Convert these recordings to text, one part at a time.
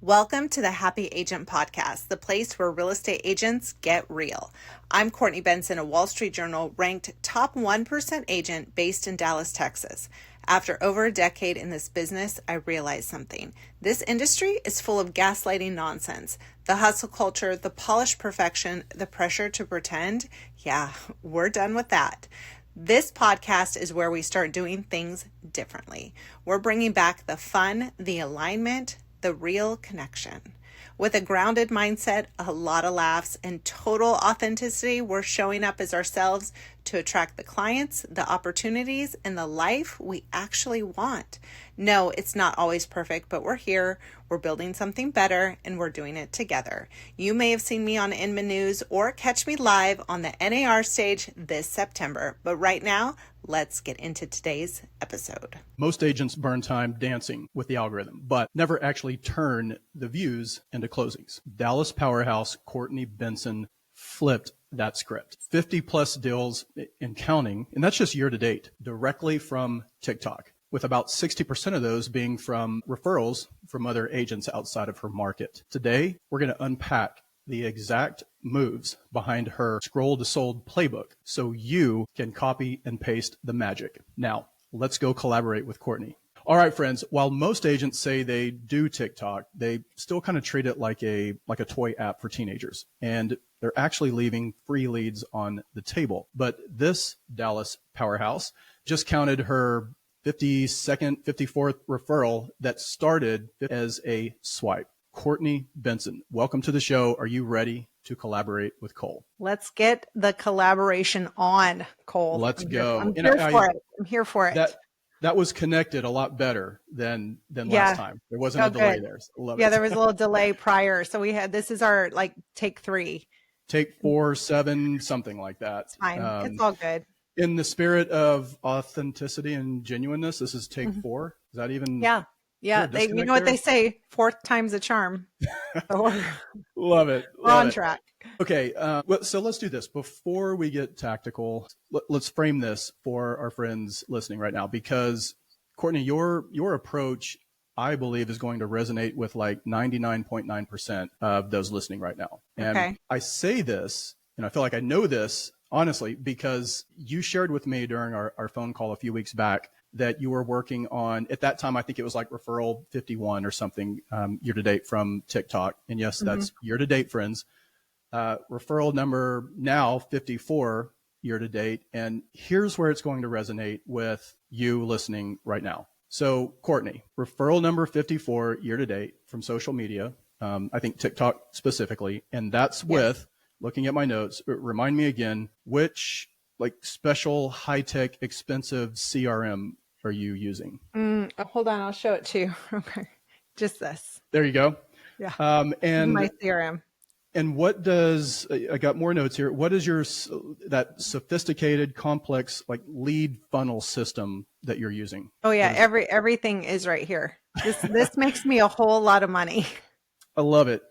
Welcome to the Happy Agent Podcast, the place where real estate agents get real. I'm Courtney Benson, a Wall Street Journal ranked top 1% agent based in Dallas, Texas. After over a decade in this business, I realized something. This industry is full of gaslighting nonsense. The hustle culture, the polished perfection, the pressure to pretend. Yeah, we're done with that. This podcast is where we start doing things differently. We're bringing back the fun, the alignment, the real connection. With a grounded mindset, a lot of laughs, and total authenticity, we're showing up as ourselves to attract the clients, the opportunities, and the life we actually want. No, it's not always perfect, but we're here, we're building something better, and we're doing it together. You may have seen me on Inman News or catch me live on the NAR stage this September. But right now, let's get into today's episode. Most agents burn time dancing with the algorithm, but never actually turn the views into closings. Dallas powerhouse Courtney Benson flipped that script. 50 plus deals in counting, and that's just year to date, directly from TikTok, with about 60% of those being from referrals from other agents outside of her market. Today, we're going to unpack the exact moves behind her scroll to sold playbook so you can copy and paste the magic. Now, let's go collaborate with Courtney. All right, friends, while most agents say they do TikTok, they still kind of treat it like a toy app for teenagers. And they're actually leaving free leads on the table. But this Dallas powerhouse just counted her 52nd, 54th referral that started as a swipe. Courtney Benson, welcome to the show. Are you ready to collaborate with Cole? Let's get the collaboration on, Cole. Let's go. I'm here for it. That was connected a lot better than last time. There wasn't a delay there. Love it. There was a little delay prior. So this is our take 3. Take 4, 7, something like that. It's fine. It's all good. In the spirit of authenticity and genuineness, this is take 4. Is that even? Yeah. You know what they say, 4th time's a charm. Love it. We're on track. Okay. So let's do this. Before we get tactical, let's frame this for our friends listening right now, because Courtney, your approach, I believe, is going to resonate with like 99.9% of those listening right now. And okay. I say this, and I feel like I know this, honestly, because you shared with me during our phone call a few weeks back that you were working on, at that time, I think it was like referral 51 or something year to date from TikTok. And yes, that's year to date, friends. Referral number now 54 year to date. And here's where it's going to resonate with you listening right now. So Courtney, referral number 54 year to date from social media, I think TikTok specifically. And that's with, looking at my notes, remind me again, which special high-tech expensive CRM are you using? Hold on, I'll show it to you. Okay, just this. There you go. Yeah. And my CRM. And what does, I got more notes here. What is that sophisticated, complex, lead funnel system that you're using? Oh yeah, everything is right here. This makes me a whole lot of money. I love it.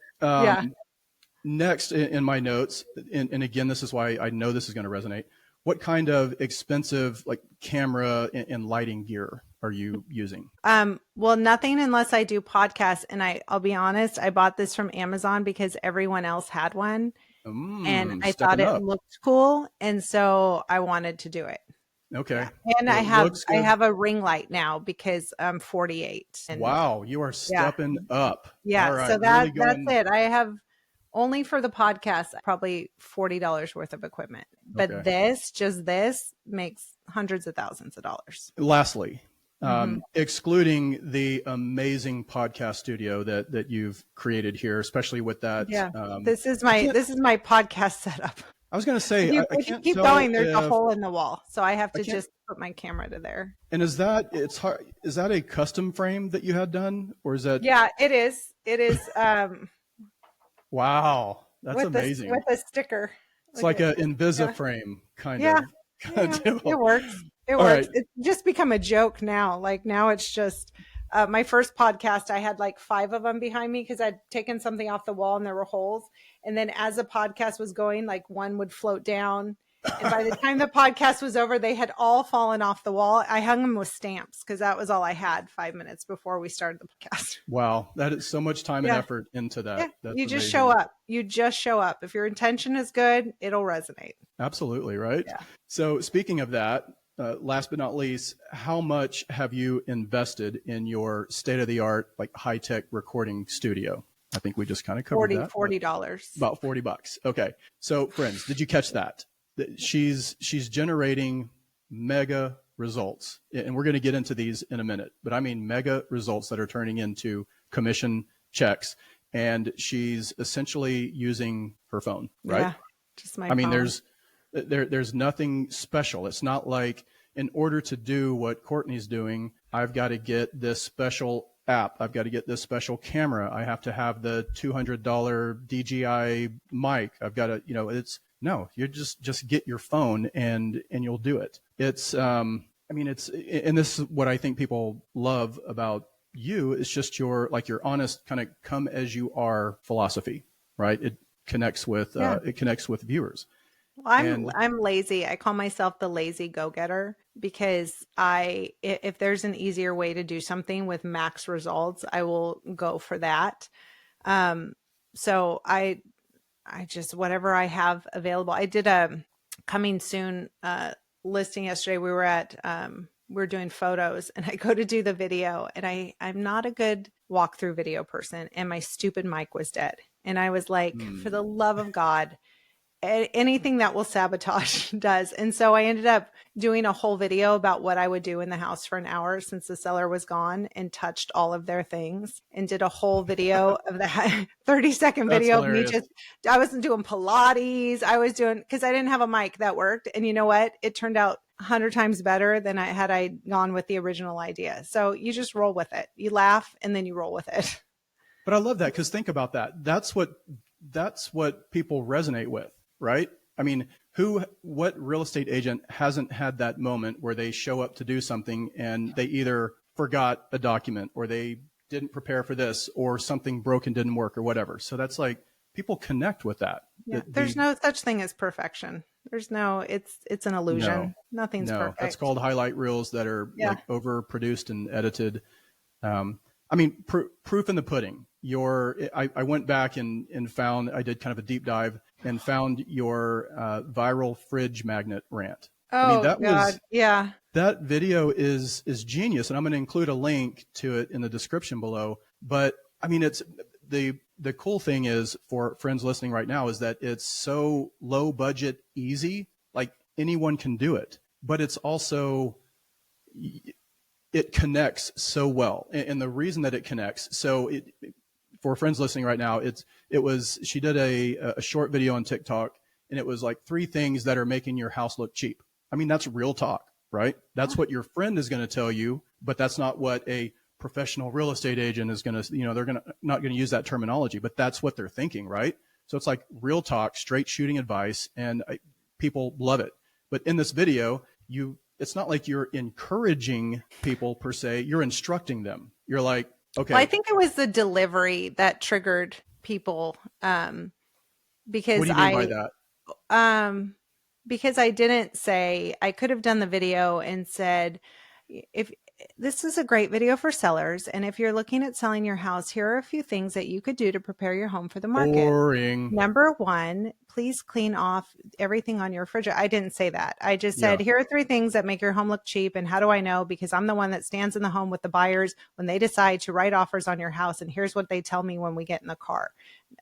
Next in my notes, and again, this is why I know this is going to resonate. What kind of expensive camera and lighting gear are you using? Well, nothing unless I do podcasts. And I'll be honest, I bought this from Amazon because everyone else had one. And I thought it looked cool. And so I wanted to do it. Okay. Yeah. And I have a ring light now because I'm 48. And wow, you are stepping up. Yeah. All right, so that's it. I have only for the podcast, probably $40 worth of equipment. But this makes hundreds of thousands of dollars. Lastly, excluding the amazing podcast studio that you've created here, especially with that. Yeah, this is my podcast setup. I was going to say, if you keep going, there's a hole in the wall, so I have to just put my camera to there. And is that a custom frame that you had done, or is that? Yeah, it is. It is. Wow, that's amazing. With a sticker. It's like an Invisa frame kind of. Deal. It works. It works. Right. It's just become a joke now. Now it's just my first podcast. I had 5 of them behind me because I'd taken something off the wall and there were holes. And then as the podcast was going, one would float down And by the time the podcast was over, they had all fallen off the wall. I hung them with stamps because that was all I had 5 minutes before we started the podcast. Wow. That is so much time and effort into that. Yeah. That's You just amazing. show up. You just show up. If your intention is good, it'll resonate. Absolutely. Right. Yeah. So speaking of that, last but not least, how much have you invested in your state-of-the-art, like high-tech recording studio? I think we just kind of covered that. $40. About $40. Okay. So friends, did you catch that? She's generating mega results. And we're going to get into these in a minute, but I mean mega results that are turning into commission checks. And she's essentially using her phone, right? Yeah, just my phone. There's nothing special. It's not like, in order to do what Courtney's doing, I've got to get this special app. I've got to get this special camera. I have to have the $200 DJI mic. I've got to, no, you just get your phone and you'll do it. It's, and this is what I think people love about you. It's just your honest kind of come as you are philosophy, right? It connects with viewers. Well, I'm lazy. I call myself the lazy go-getter because if there's an easier way to do something with max results, I will go for that. So I just, whatever I have available. I did a coming soon listing yesterday. We were doing photos and I go to do the video and I'm not a good walkthrough video person and my stupid mic was dead. And I was like, for the love of God, anything that will sabotage does. And so I ended up doing a whole video about what I would do in the house for an hour since the seller was gone and touched all of their things and did a whole video of that 30-second video of me I wasn't doing Pilates. I was doing, because I didn't have a mic that worked. And you know what? It turned out 100 times better than I gone with the original idea. So you just roll with it. You laugh and then you roll with it. But I love that, because think about that. That's what people resonate with. Right? I mean, what real estate agent hasn't had that moment where they show up to do something and they either forgot a document or they didn't prepare for this or something broke and didn't work or whatever. So that's like, people connect with that. Yeah. There's no such thing as perfection. It's an illusion. Nothing's perfect. That's called highlight reels that are like overproduced and edited. Proof in the pudding. I went back and found, I did kind of a deep dive and found your viral fridge magnet rant. Oh, God. That video is genius. And I'm going to include a link to it in the description below. But I mean, it's the cool thing is, for friends listening right now, is that it's so low budget, easy, like anyone can do it, but it's also, it connects so well. And the reason that it connects, for friends listening right now, she did a short video on TikTok, and it was like 3 things that are making your house look cheap. I mean, that's real talk, right? That's what your friend is going to tell you, but that's not what a professional real estate agent is going to, they're not going to use that terminology, but that's what they're thinking, right? So it's like real talk, straight shooting advice, and people love it. But in this video, it's not like you're encouraging people per se, you're instructing them. You're like, okay. Well, I think it was the delivery that triggered people, because what do you mean by that? Because I didn't say, I could have done the video and said, if this is a great video for sellers, and if you're looking at selling your house, here are a few things that you could do to prepare your home for the market. Boring. Number 1, please clean off everything on your refrigerator. I didn't say that. I just said, here are 3 things that make your home look cheap. And how do I know? Because I'm the one that stands in the home with the buyers when they decide to write offers on your house. And here's what they tell me when we get in the car.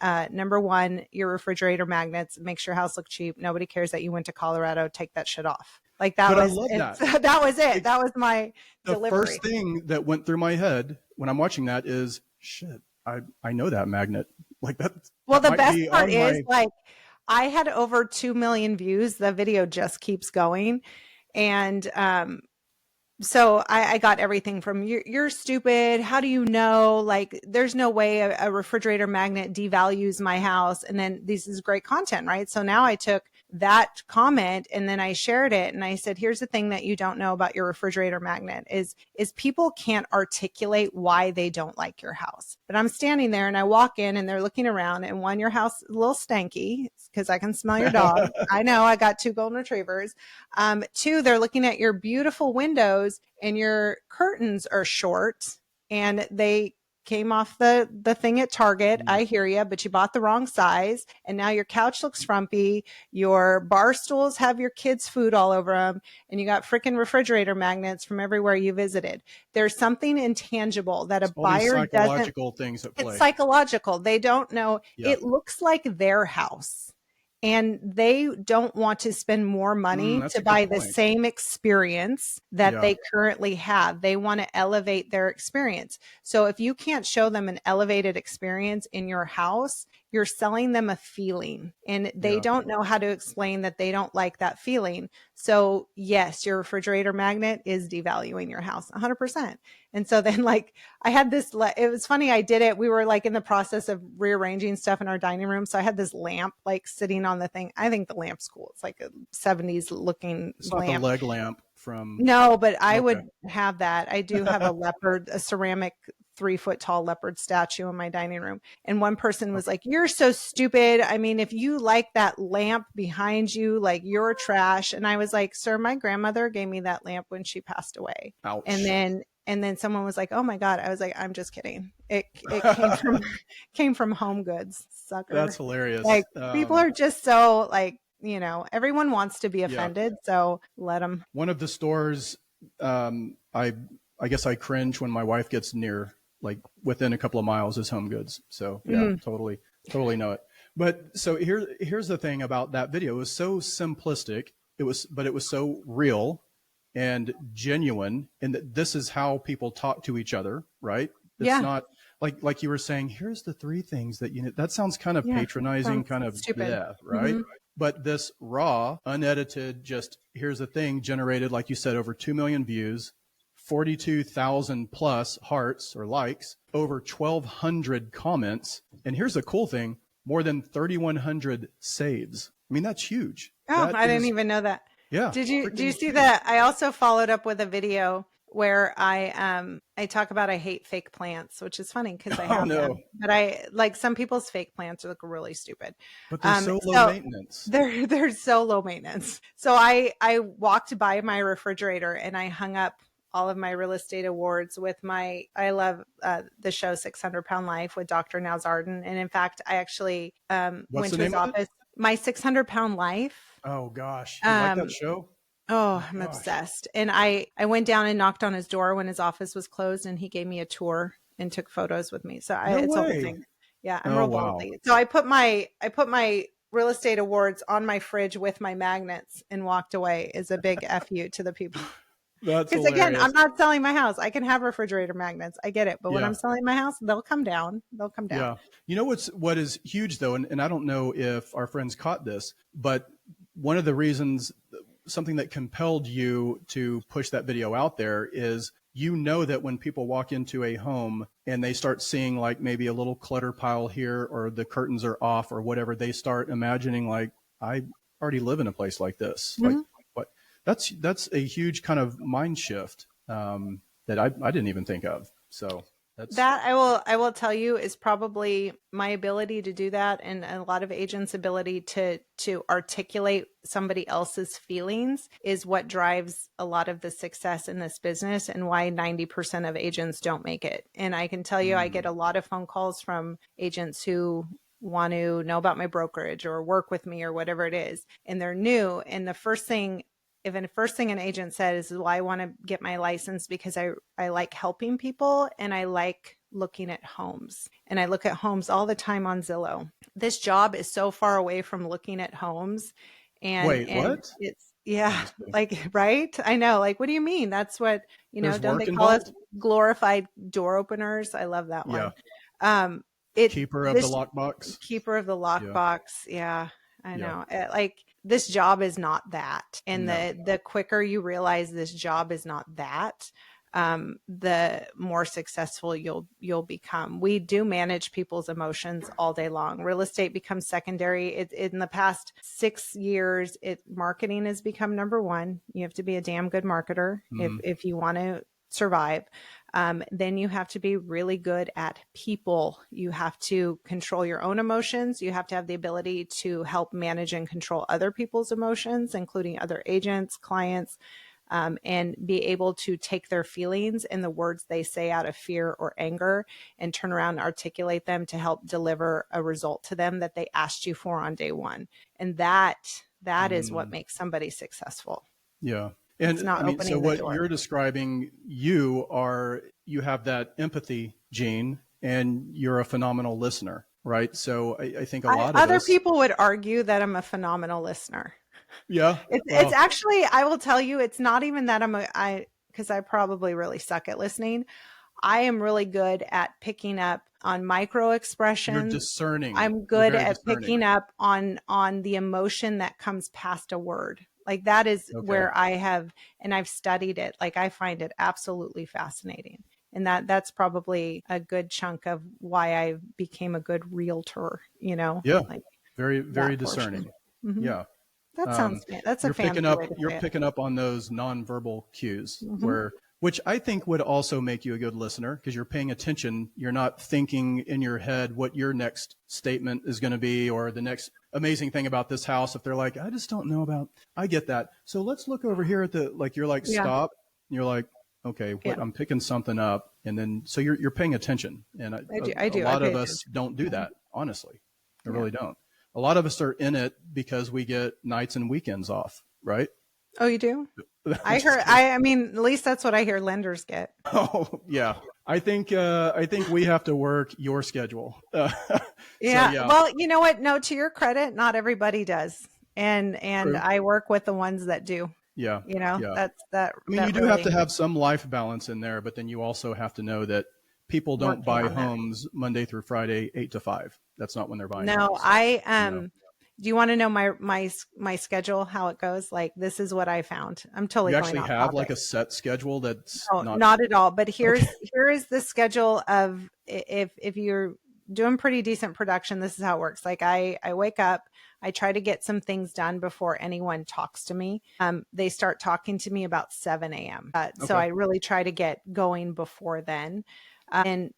Number 1, your refrigerator magnets makes your house look cheap. Nobody cares that you went to Colorado. Take that shit off. Like that was it. That was it. That was my delivery. The first thing that went through my head when I'm watching that is, shit, I know that magnet. Like that. Well, the best part is, like, I had over 2 million views. The video just keeps going. And so I got everything from you're stupid. How do you know? Like, there's no way a refrigerator magnet devalues my house. And then this is great content, right? So now I took that comment, and then I shared it, and I said, here's the thing that you don't know about your refrigerator magnet is people can't articulate why they don't like your house. But I'm standing there and I walk in and they're looking around, and one, your house is a little stanky because I can smell your dog. I know, I got 2 golden retrievers. 2, they're looking at your beautiful windows and your curtains are short, and they came off the thing at Target. I hear you, but you bought the wrong size, and now your couch looks frumpy. Your bar stools have your kids' food all over them, and you got freaking refrigerator magnets from everywhere you visited. There's something intangible that a All these buyer doesn't. psychological things at play. It's psychological. They don't know. Yeah. It looks like their house, and they don't want to spend more money That's to a good buy the point. same experience that Yeah. they currently have. They want to elevate their experience. So if you can't show them an elevated experience in your house, you're selling them a feeling, and they Yeah. don't know how to explain that they don't like that feeling. So yes, your refrigerator magnet is devaluing your house 100%. And so then, like, I had this, it was funny. I did it. We were like in the process of rearranging stuff in our dining room. So I had this lamp like sitting on the thing. I think the lamp's cool. It's like a 70s looking It's not lamp. the leg lamp from. No, but I Okay. would have that. I do have a ceramic 3-foot tall leopard statue in my dining room. And one person was like, you're so stupid. I mean, if you like that lamp behind you, like, you're trash. And I was like, sir, my grandmother gave me that lamp when she passed away. Ouch. And then someone was like, oh my God. I was like, I'm just kidding. It came from Home Goods, sucker. That's hilarious. Like, people are just so like, everyone wants to be offended. Yeah. So let them. One of the stores, I guess I cringe when my wife gets near, like within a couple of miles, is Home Goods. So yeah, totally know it. But so here's the thing about that video. It was so simplistic. But it was so real and genuine, and that this is how people talk to each other, right? It's not like you were saying, here's the 3 things that you need. That sounds kind of patronizing, kind of stupid, right? But this raw, unedited, just here's the thing, generated, like you said, over 2 million views, 42,000 plus hearts or likes, over 1,200 comments. And here's the cool thing, more than 3,100 saves. I mean, that's huge. Oh, I didn't even know that. Yeah. Did you see that? I also followed up with a video where I talk about I hate fake plants, which is funny because I have them. But I like some people's fake plants look really stupid. But they're so low maintenance. They're so low maintenance. So I walked by my refrigerator and I hung up all of my real estate awards with I love the show 600 Pound Life with Dr. Nowzardan. And in fact, I actually went to his office. My 600 Pound Life. Oh gosh. You like that show? Oh, I'm obsessed. And I went down and knocked on his door when his office was closed, and he gave me a tour and took photos with me. So it's a whole thing. Yeah, I'm real ballsy. So I put my real estate awards on my fridge with my magnets and walked away as a big F you to the people. Because again, I'm not selling my house. I can have refrigerator magnets. I get it. But when I'm selling my house, they'll come down. Yeah. You know what is huge though, and I don't know if our friends caught this, but one of the reasons, something that compelled you to push that video out there is, that when people walk into a home and they start seeing like maybe a little clutter pile here, or the curtains are off or whatever, they start imagining like, I already live in a place like this. Like, what? That's a huge kind of mind shift that I didn't even think of. So that I will tell you is probably my ability to do that, and a lot of agents' ability to articulate somebody else's feelings is what drives a lot of the success in this business, and why 90% of agents don't make it. And I can tell you, I get a lot of phone calls from agents who want to know about my brokerage or work with me or whatever it is, and they're new. And the first thing an agent says is, well, I want to get my license because I like helping people and I like looking at homes. And I look at homes all the time on Zillow. This job is so far away from looking at homes. And what? It's like, right? I know. Like, what do you mean? That's what, don't they call us glorified door openers? I love that one. Keeper of the lockbox. Keeper of the lockbox. Yeah, I know. Like, this job is not that. And the quicker you realize this job is not that, the more successful you'll become. We do manage people's emotions all day long. Real estate becomes secondary. In the past 6 years, marketing has become number one. You have to be a damn good marketer if you want to survive. Then you have to be really good at people. You have to control your own emotions. You have to have the ability to help manage and control other people's emotions, including other agents, clients, and be able to take their feelings and the words they say out of fear or anger and turn around and articulate them to help deliver a result to them that they asked you for on day one. And that is what makes somebody successful. Yeah. And it's not opening so what the door. you're describing, you have that empathy gene and you're a phenomenal listener, right? So I think a lot of other us, people would argue that I'm a phenomenal listener. Yeah. It's actually, I will tell you, it's not even that because I probably really suck at listening. I am really good at picking up on micro expressions. You're discerning. I'm good at picking up on the emotion that comes past a word. Like that is where I've studied it. Like I find it absolutely fascinating. And that's probably a good chunk of why I became a good realtor, Yeah. like very, very discerning. Mm-hmm. Yeah. That sounds, that's you're a fancy way to You're picking up on those nonverbal cues which I think would also make you a good listener because you're paying attention. You're not thinking in your head what your next statement is going to be or the next amazing thing about this house. If they're like, I just don't know about, I get that. So let's look over here at you're like, stop. And you're like, okay, I'm picking something up. And then, so you're paying attention. And I do. A lot of us don't do that, honestly. I really don't. A lot of us are in it because we get nights and weekends off, right? Oh, you do? I mean, at least that's what I hear lenders get. Oh, yeah. I think we have to work your schedule. Yeah. Well, you know what? No, to your credit, not everybody does. And True. I work with the ones that do. Yeah. That's that. I mean, you do have to have some life balance in there, but then you also have to know that people don't buy homes Monday through Friday, 8 to 5. That's not when they're buying. No, homes. Do you want to know my schedule, how it goes? Like, this is what I found. I'm totally going off topic. You actually have like a set schedule that's not at all. But here is the schedule of if you're doing pretty decent production, this is how it works. Like I wake up, I try to get some things done before anyone talks to me. They start talking to me about 7 a.m. So I really try to get going before then. And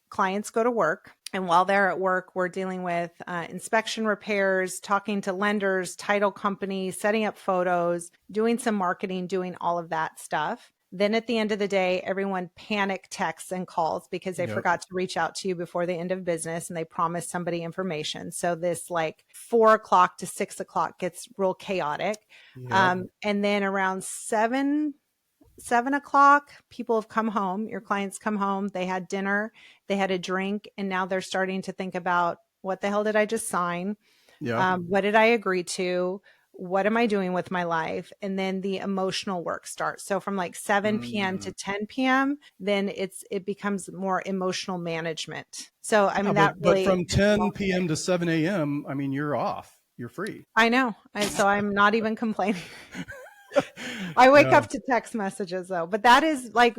clients go to work. And while they're at work, we're dealing with inspection repairs, talking to lenders, title companies, setting up photos, doing some marketing, doing all of that stuff. Then at the end of the day, everyone panic texts and calls because they forgot to reach out to you before the end of business and they promised somebody information. So this like 4 o'clock to 6 o'clock gets real chaotic. And then around 7 o'clock, people have come home. Your clients come home. They had dinner, they had a drink, and now they're starting to think about what the hell did I just sign? What did I agree to? What am I doing with my life? And then the emotional work starts. So from like 7 p.m. to 10 p.m., then it becomes more emotional management. So I mean, but from 10 p.m. to 7 a.m., I mean, you're off. You're free. I know. So I'm not even complaining. I wake up to text messages though, but that is like,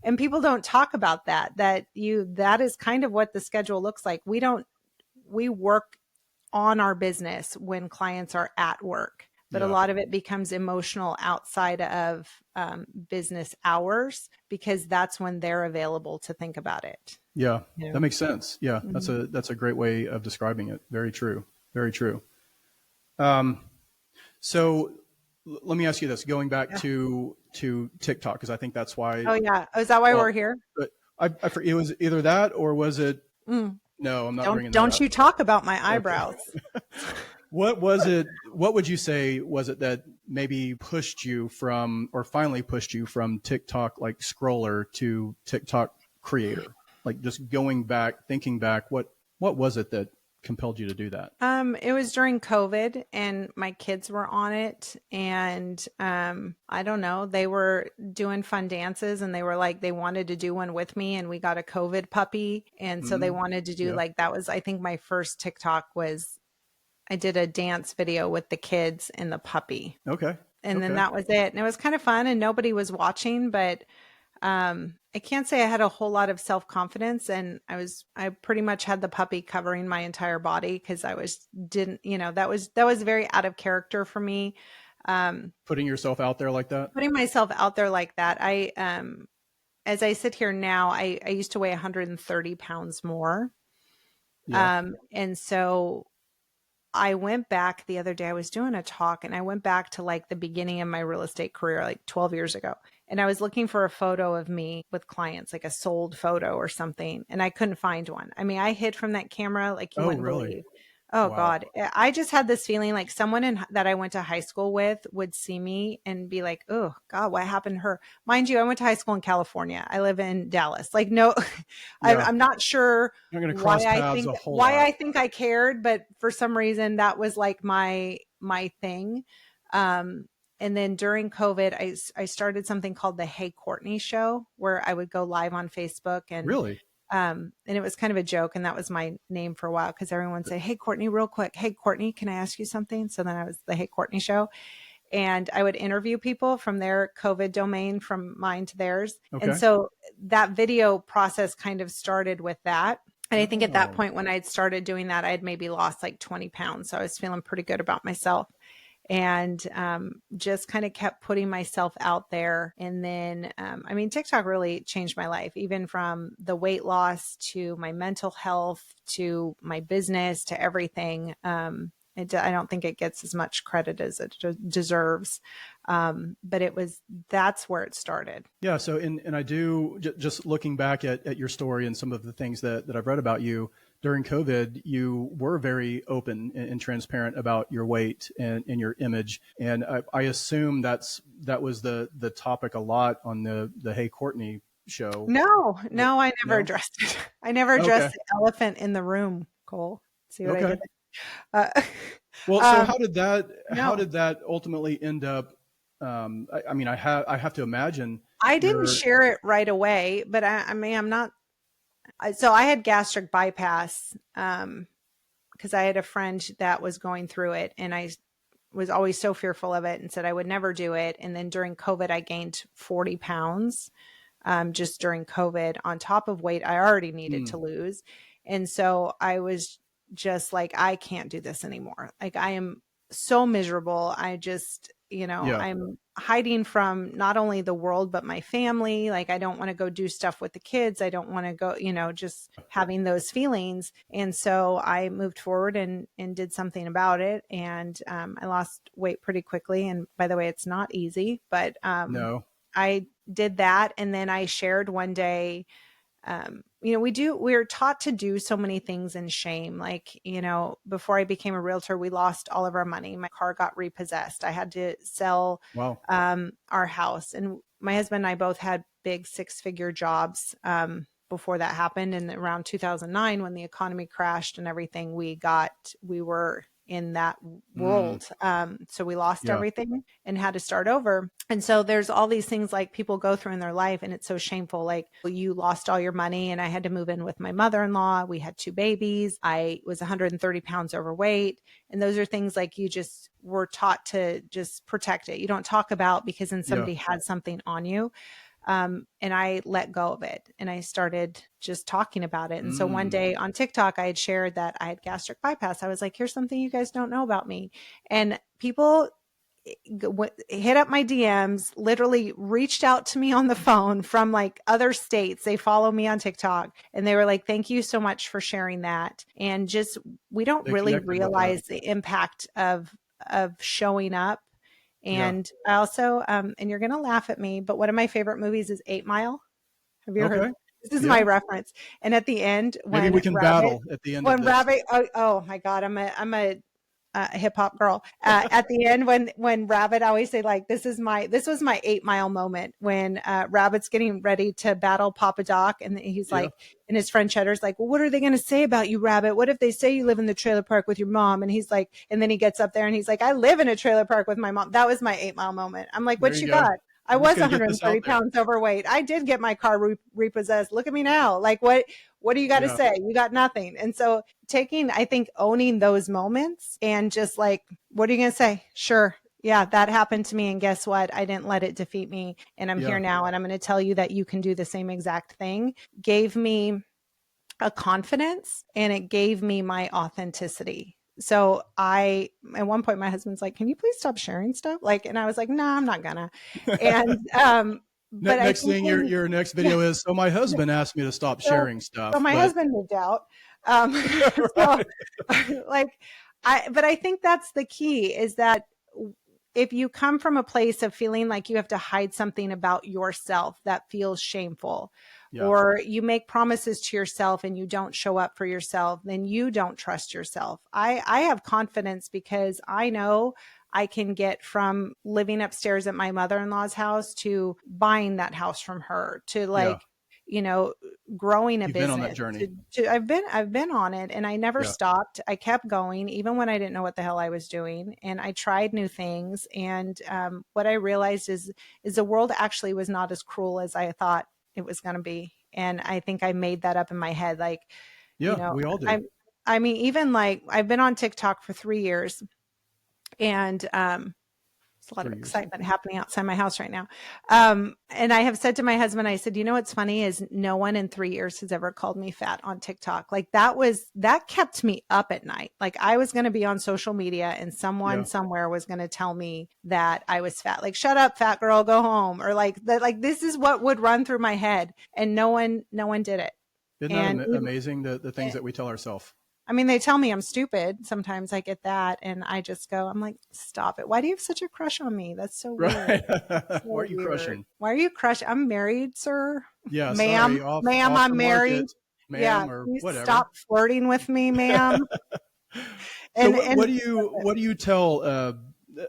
and people don't talk about that is kind of what the schedule looks like. We work on our business when clients are at work, but a lot of it becomes emotional outside of business hours because that's when they're available to think about it. Yeah, that makes sense. Yeah, that's a great way of describing it. Very true. Very true. So let me ask you this, going back to TikTok, because I think that's why. Oh, yeah. Oh, is that why we're here? But I forget, it was either that or was it? No, I'm not bringing that up. Don't you talk about my eyebrows. Okay. What was it? What would you say was it that maybe pushed you from, or finally pushed you from TikTok like scroller to TikTok creator? Like just going back, thinking back, what was it that compelled you to do that? It was during COVID and my kids were on it and I don't know, they were doing fun dances and they were like, they wanted to do one with me and we got a COVID puppy. And so they wanted to do that was, I think my first TikTok was, I did a dance video with the kids and the puppy. Okay. And then that was it. And it was kind of fun and nobody was watching, but I can't say I had a whole lot of self-confidence, and I pretty much had the puppy covering my entire body because didn't, that was very out of character for me. Putting yourself out there like that? Putting myself out there like that. As I sit here now, I used to weigh 130 pounds more. Yeah. And so I went back the other day. I was doing a talk and I went back to like the beginning of my real estate career, like 12 years ago. And I was looking for a photo of me with clients, like a sold photo or something. And I couldn't find one. I mean, I hid from that camera like you Oh, wouldn't really? believe. Oh Wow. God. I just had this feeling like someone that I went to high school with would see me and be like, oh God, what happened to her? Mind you, I went to high school in California. I live in Dallas. Like, no, Yeah. I'm not sure You're going to cross paths a whole why lot. I think I cared, but for some reason that was like my thing. Um, and then during COVID, I started something called the Hey Courtney show where I would go live on Facebook Really? and it was kind of a joke. And that was my name for a while because everyone would say, Hey Courtney, real quick. Hey Courtney, can I ask you something? So then I was the Hey Courtney show and I would interview people from their COVID domain from mine to theirs. And Okay. so that video process kind of started with that. And I think at that Oh, point, when I'd started doing that, I had maybe lost like 20 pounds. So I was feeling pretty good about myself and just kind of kept putting myself out there. And then, I mean, TikTok really changed my life, even from the weight loss to my mental health to my business to everything. I don't think it gets as much credit as it deserves. But that's where it started. yeah. So, and I do just looking back at your story and some of the things that I've read about you during COVID, you were very open and transparent about your weight and your image. And I assume that was the topic a lot on the Hey Courtney show. No, I never No? addressed it. I never addressed Okay. the elephant in the room, Cole. See what I Okay. did there? Well, so Um, how no, did that ultimately end up? I mean, I have to imagine I didn't you're, share it right away, but I mean, I'm not. So I had gastric bypass because I had a friend that was going through it, and I was always so fearful of it and said I would never do it. And then during COVID, I gained 40 pounds just during COVID on top of weight I already needed to mm, lose. And so I was just like, I can't do this anymore. Like, I am so miserable. I just, yeah, I'm hiding from not only the world, but my family. Like, I don't want to go do stuff with the kids. I don't want to go, just having those feelings. And so I moved forward and did something about it. And I lost weight pretty quickly. And by the way, it's not easy, but no, I did that. And then I shared one day, we're taught to do so many things in shame. Like, before I became a realtor, we lost all of our money. My car got repossessed. I had to sell wow, our house. And my husband and I both had big 6-figure jobs before that happened. And around 2009, when the economy crashed and everything, we were in that mm, world. So we lost yeah, everything and had to start over. And so there's all these things like people go through in their life, and it's so shameful. Like, you lost all your money, and I had to move in with my mother-in-law. We had 2 babies. I was 130 pounds overweight. And those are things like you just were taught to just protect it. You don't talk about because then yeah, somebody had something on you. And I let go of it and I started just talking about it. And so one mm, day on TikTok, I had shared that I had gastric bypass. I was like, here's something you guys don't know about me. And people hit up my DMs, literally reached out to me on the phone from like other states. They follow me on TikTok and they were like, thank you so much for sharing that. And just, we don't they really connected with that. realize the impact of showing up. Yeah. And I also, and you're going to laugh at me, but one of my favorite movies is 8 Mile. Have you ever heard? Okay. This is my Yeah. reference. And at the end, Maybe we can battle at the end of this. Oh my God, I'm a hip hop girl. At the end, when Rabbit, I always say like, this was my 8 Mile moment when Rabbit's getting ready to battle Papa Doc, and he's Yeah. like, and his friend Cheddar's like, well, what are they going to say about you, Rabbit? What if they say you live in the trailer park with your mom? And he's like, and then he gets up there and he's like, I live in a trailer park with my mom. That was my 8 Mile moment. I'm like, There what you you go. got? I I'm just was going to get this 130 out there. pounds overweight. I did get my car repossessed. Look at me now. Like, what do you got to Yeah. say? You got nothing. And so owning those moments and just like, what are you going to say? Sure. Yeah, that happened to me. And guess what? I didn't let it defeat me. And I'm here Yeah. now. And I'm going to tell you that you can do the same exact thing. Gave me a confidence and it gave me my authenticity. So at one point, my husband's like, can you please stop sharing stuff? Like, and I was like, no, I'm not gonna. And, but I Next think thing when, your next yeah, video is, so my husband asked me to stop so, sharing so stuff, my but husband moved out. Um, so right. like, but I think that's the key is that if you come from a place of feeling like you have to hide something about yourself that feels shameful, Yeah. or you make promises to yourself and you don't show up for yourself, then you don't trust yourself. I have confidence because I know I can get from living upstairs at my mother-in-law's house to buying that house from her to Yeah. like, you know, growing a You've been on that business journey. I've been on it and I never Yeah. stopped. I kept going even when I didn't know what the hell I was doing, and I tried new things. And what I realized is the world actually was not as cruel as I thought it was going to be. And I think I made that up in my head. Like, you Yeah. know, We all do. I mean, even like I've been on TikTok for 3 years, and there's a lot of 3 years. excitement happening outside my house right now. And I have said to my husband, I said, you know, what's funny is no one in 3 years has ever called me fat on TikTok. Like that kept me up at night. Like I was going to be on social media and someone Yeah. somewhere was going to tell me that I was fat. Like, shut up, fat girl, go home. Or like that, like this is what would run through my head. And no one did it. Isn't that And even, amazing? The things that we tell ourselves. I mean, they tell me I'm stupid. Sometimes I get that. And I just go, I'm like, stop it. Why do you have such a crush on me? That's so weird. Right. Why are So you weird. crushing? Why are you crushing? I'm married, sir. Yeah. Ma'am, Sorry. ma'am, Off the I'm married. market, Yeah. ma'am, or Can you whatever. stop flirting with me, ma'am? So And what do you tell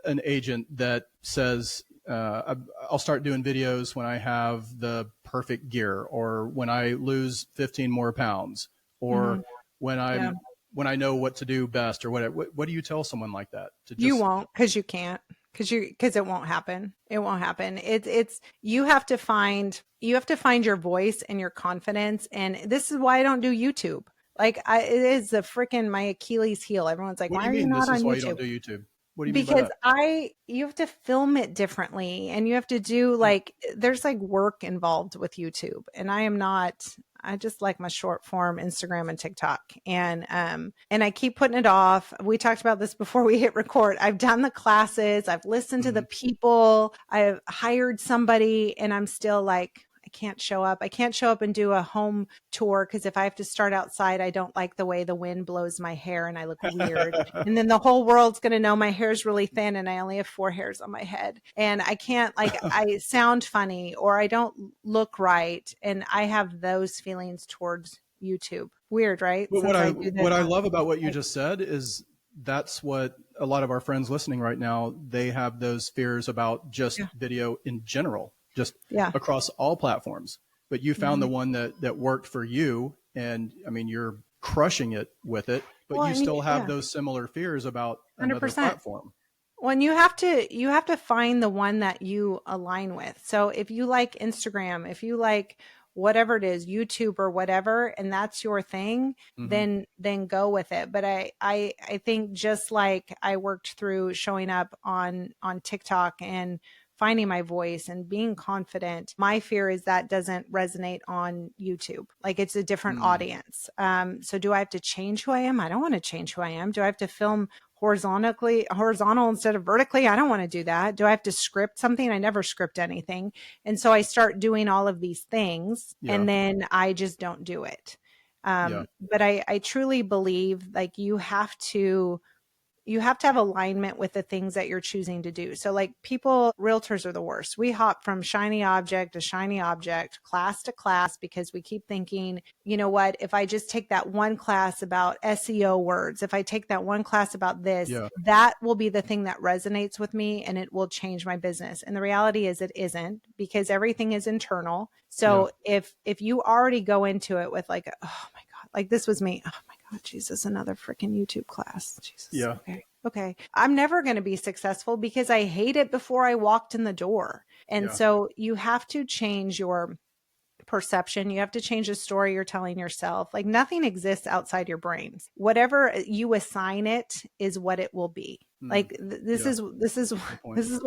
an agent that says I'll start doing videos when I have the perfect gear, or when I lose 15 more pounds, or Mhm, when yeah, when I know what to do best, or whatever? What do you tell someone like that to you just? won't because you can't because it won't happen. It won't happen. It's you have to find your voice and your confidence. And this is why I don't do YouTube. Like it is the freaking my Achilles heel. Everyone's like, What do why you are you mean? not This on is why you don't YouTube? do YouTube? What do you mean by Because that? you have to film it differently and you have to do Yeah. like there's like work involved with YouTube, and I just like my short form Instagram and TikTok, and I keep putting it off. We talked about this before we hit record. I've done the classes, I've listened to the Hmm. people, I've hired somebody, and I'm still like I can't show up. I can't show up and do a home tour because if I have to start outside, I don't like the way the wind blows my hair and I look weird. And then the whole world's going to know my hair's really thin and I only have 4 hairs on my head. And I can't, like, I sound funny or I don't look right. And I have those feelings towards YouTube. Weird, right? But Since I do this. what I love about what you just said is that's what a lot of our friends listening right now, they have those fears about just Yeah. video in general, just Yeah. across all platforms. But you found the Mhm. one that worked for you, and I mean you're crushing it with it, but Well, you and still have yeah, those similar fears about another 100%. platform. Well, and you have to find the one that you align with. So if you like Instagram, if you like whatever it is, YouTube or whatever, and that's your thing, Hmm. then go with it. But I think just like I worked through showing up on TikTok and finding my voice and being confident, my fear is that doesn't resonate on YouTube. Like it's a different Mm. audience. So do I have to change who I am? I don't want to change who I am. Do I have to film horizontal instead of vertically? I don't want to do that. Do I have to script something? I never script anything. And so I start doing all of these things Yeah, and then I just don't do it. yeah, But I truly believe like you have to have alignment with the things that you're choosing to do. So like realtors are the worst. We hop from shiny object to shiny object, class to class, because we keep thinking, you know what, if I just take that one class about SEO words, if I take that one class about this, yeah, that will be the thing that resonates with me and it will change my business. And the reality is it isn't, because everything is internal. yeah, So if you already go into it with like, oh my God, like this was me. Oh my God, Jesus, another freaking YouTube class. Jesus. yeah, Okay. Okay. I'm never going to be successful because I hate it before I walked in the door. And yeah. so you have to change your perception. You have to change the story you're telling yourself. Like nothing exists outside your brains. Whatever you assign it is what it will be. Like Yeah. this is Good point. this is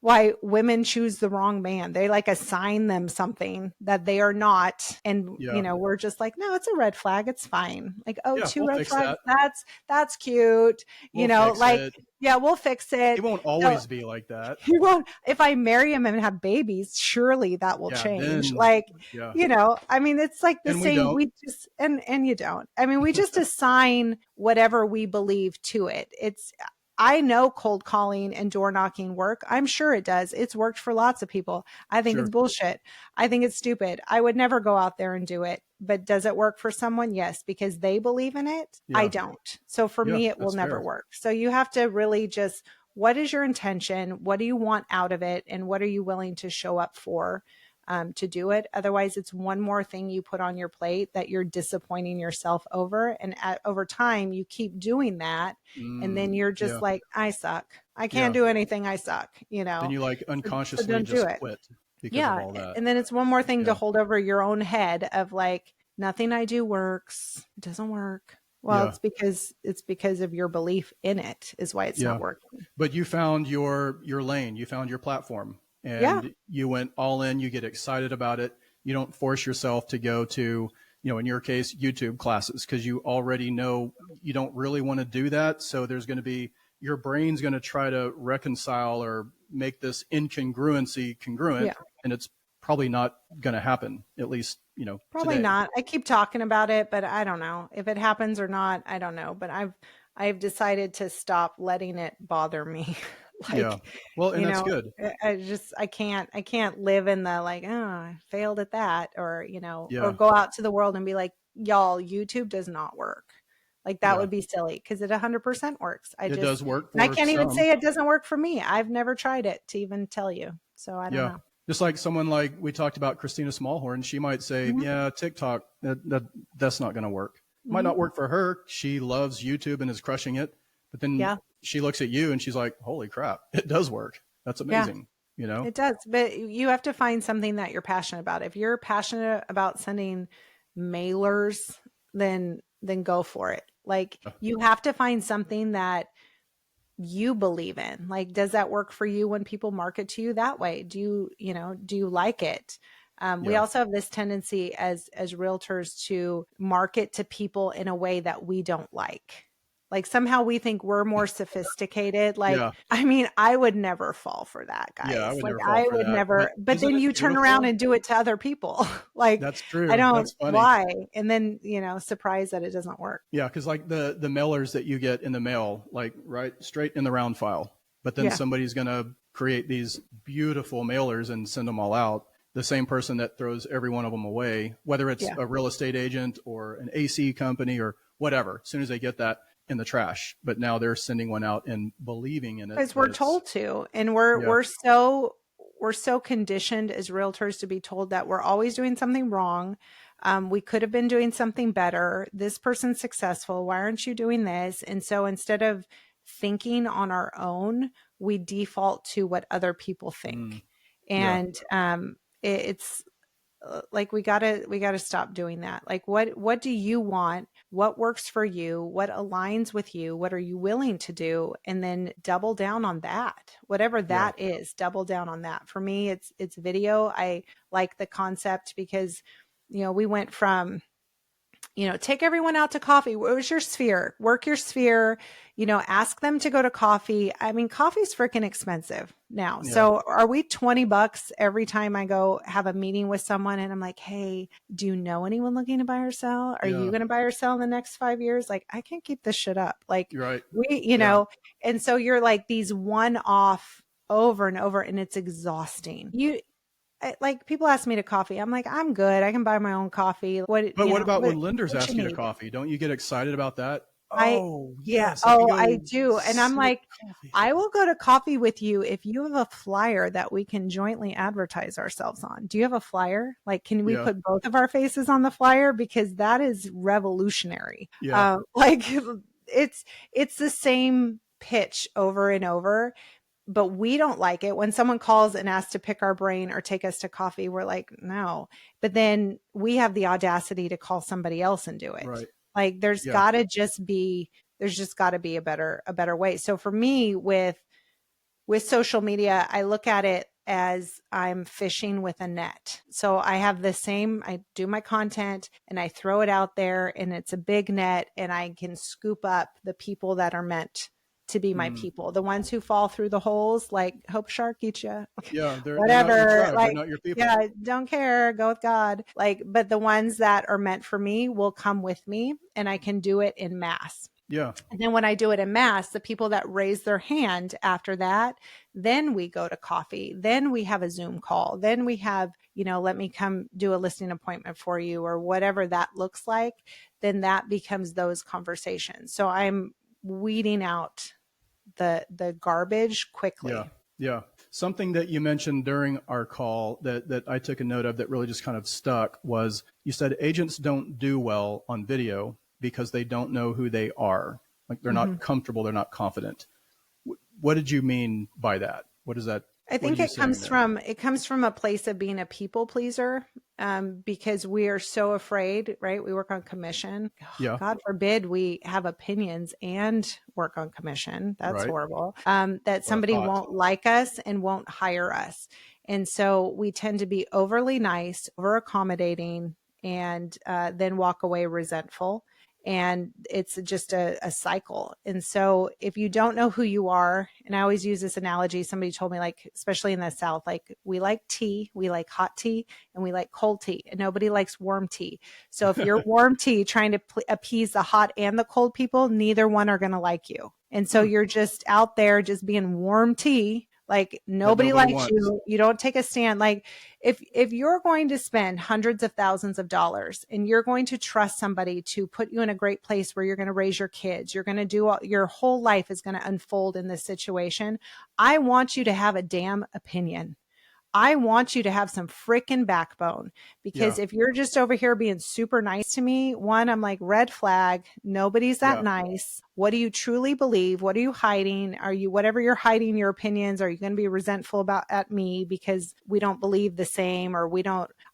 why women choose the wrong man. They like assign them something that they are not, and Yeah. we're just like, no, it's a red flag, it's fine. Like, oh, Yeah. two We'll red fix flags, that. that's cute. We'll fix Like, it. yeah, we'll fix It it. won't So always be like that. he won't. If I marry him and have babies, surely that will Yeah. change. Then, Like, yeah. I mean, it's like the And we same. don't. We just and you don't. I mean, we just assign whatever we believe to it. I know cold calling and door knocking work. I'm sure it does. It's worked for lots of people. I think it's Sure. bullshit. I think it's stupid. I would never go out there and do it. But does it work for someone? Yes, because they believe in it. I Yeah. don't. So for Yeah. me, it will That's never fair. work. So you have to really just, what is your intention? What do you want out of it? And what are you willing to show up for? To do it. Otherwise, it's one more thing you put on your plate that you're disappointing yourself over. And over time, you keep doing that. And then you're just Yeah. like, I suck. I can't Yeah. do anything. I suck, Then you like So unconsciously don't do just it. quit because of Yeah. all that. And then it's one more thing to Yeah. hold over your own head of like, nothing I do works. It doesn't work. Well, Yeah. it's because of your belief in it is why it's Yeah. not working. But you found your lane, you found your platform, Yeah. and you went all in, you get excited about it. You don't force yourself to go to, in your case, YouTube classes, because you already know you don't really want to do that. So there's going to be, your brain's going to try to reconcile or make this incongruency congruent, Yeah. and it's probably not going to happen, at least, Probably today. not. I keep talking about it, but I don't know if it happens or not. I don't know, but I've decided to stop letting it bother me. Yeah. Like, Well, and that's good. I can't live in the like, oh, I failed at that, or or Yeah. go out to the world and be like, y'all, YouTube does not work. Like that Yeah. would be silly because it 100% works. It does work And I for can't even some. say it doesn't work for me. I've never tried it to even tell you. So I don't Yeah. know. Just like someone like we talked about, Christina Smallhorn, she might say, Mhm. yeah, TikTok, that's not going to work. Might Mhm. not work for her. She loves YouTube and is crushing it. But then Yeah. she looks at you and she's like, holy crap, it does work. That's Yeah. amazing. You know? It does, but you have to find something that you're passionate about. If you're passionate about sending mailers, then go for it. Like you have to find something that you believe in. Like, does that work for you when people market to you that way? Do you like it? We Yeah. also have this tendency as realtors to market to people in a way that we don't like. Like somehow we think we're more sophisticated. Like, Yeah. I mean, I would never fall for that, Yeah. I guys. would Like never fall I for would that. But never, but isn't then it you turn around beautiful? and do it to other people. Like That's I true. don't, That's funny. why? And then, surprised that it doesn't work. Yeah, because like the mailers that you get in the mail, like right straight in the round file, but then Yeah. somebody's going to create these beautiful mailers and send them all out. The same person that throws every one of them away, whether it's Yeah. a real estate agent or an AC company or whatever, as soon as they get that in the trash. But now they're sending one out and believing in it. Because we're told to, and Yeah, we're so conditioned as realtors to be told that we're always doing something wrong. We could have been doing something better. This person's successful. Why aren't you doing this? And so instead of thinking on our own, we default to what other people think. yeah, And it's like we gotta stop doing that. Like what do you want? What works for you? What aligns with you? What are you willing to do? And then double down on that. Whatever yeah, that is, double down on that. For me, it's video. I like the concept because we went from take everyone out to coffee. What was your sphere? Work your sphere, ask them to go to coffee. I mean, coffee's freaking expensive now. yeah, So are we $20 every time I go have a meeting with someone and I'm like, hey, do you know anyone looking to buy or sell? Are you yeah. going to buy or sell in the next 5 years? Like, I can't keep this shit up. Like You're right. Yeah, and so you're like these one off over and over and it's exhausting. Like people ask me to coffee. I'm like, I'm good. I can buy my own coffee. but what about when lenders what ask you to need? coffee? Don't you get excited about that? I Oh Yeah. yes, I could Oh, I go do. And I'm sit like, coffee. I will go to coffee with you if you have a flyer that we can jointly advertise ourselves on. Do you have a flyer? Like, can we Yeah, put both of our faces on the flyer? Because that is revolutionary. yeah, Like it's the same pitch over and over, but we don't like it when someone calls and asks to pick our brain or take us to coffee. We're like, no, but then we have the audacity to call somebody else and do it. right. Like Yeah, there's there's just got to be a better way. So for me with social media, I look at it as I'm fishing with a net. So I do my content and I throw it out there, and it's a big net, and I can scoop up the people that are meant to be my people. The ones who fall through the holes, like hope shark eat you. Yeah, they're not your Whatever. tribe. They're Like, not your people. yeah, don't care. Go with God. Like, but the ones that are meant for me will come with me, and I can do it in mass. Yeah. And then when I do it in mass, the people that raise their hand after that, then we go to coffee. Then we have a Zoom call. Then we have, let me come do a listing appointment for you, or whatever that looks like. Then that becomes those conversations. So I'm weeding out the garbage quickly. Yeah. Yeah. Something that you mentioned during our call that I took a note of that really just kind of stuck was you said agents don't do well on video because they don't know who they are. Like they're not comfortable. They're not confident. What did you mean by that? What is that? I think it comes from a place of being a people pleaser, because we are so afraid, right? We work on commission. Yeah. God forbid we have opinions and work on commission. That's Right. horrible. That somebody won't like us and won't hire us. And so we tend to be overly nice, over accommodating, and then walk away resentful. And it's just a cycle. And so if you don't know who you are, and I always use this analogy, somebody told me, like, especially in the South, like, we like tea, we like hot tea, and we like cold tea, and nobody likes warm tea. So if you're warm tea trying to appease the hot and the cold people, neither one are going to like you. And so you're just out there just being warm tea. Like nobody likes you. You don't take a stand. Like if you're going to spend hundreds of thousands of dollars and you're going to trust somebody to put you in a great place where you're going to raise your kids, you're going to do your whole life is going to unfold in this situation. I want you to have a damn opinion. I want you to have some freaking backbone, because if you're just over here being super nice to me, one, I'm like, red flag. Nobody's that nice. What do you truly believe? What are you hiding? Are you, whatever you're hiding, your opinions, are you going to be resentful at me because we don't believe the same, or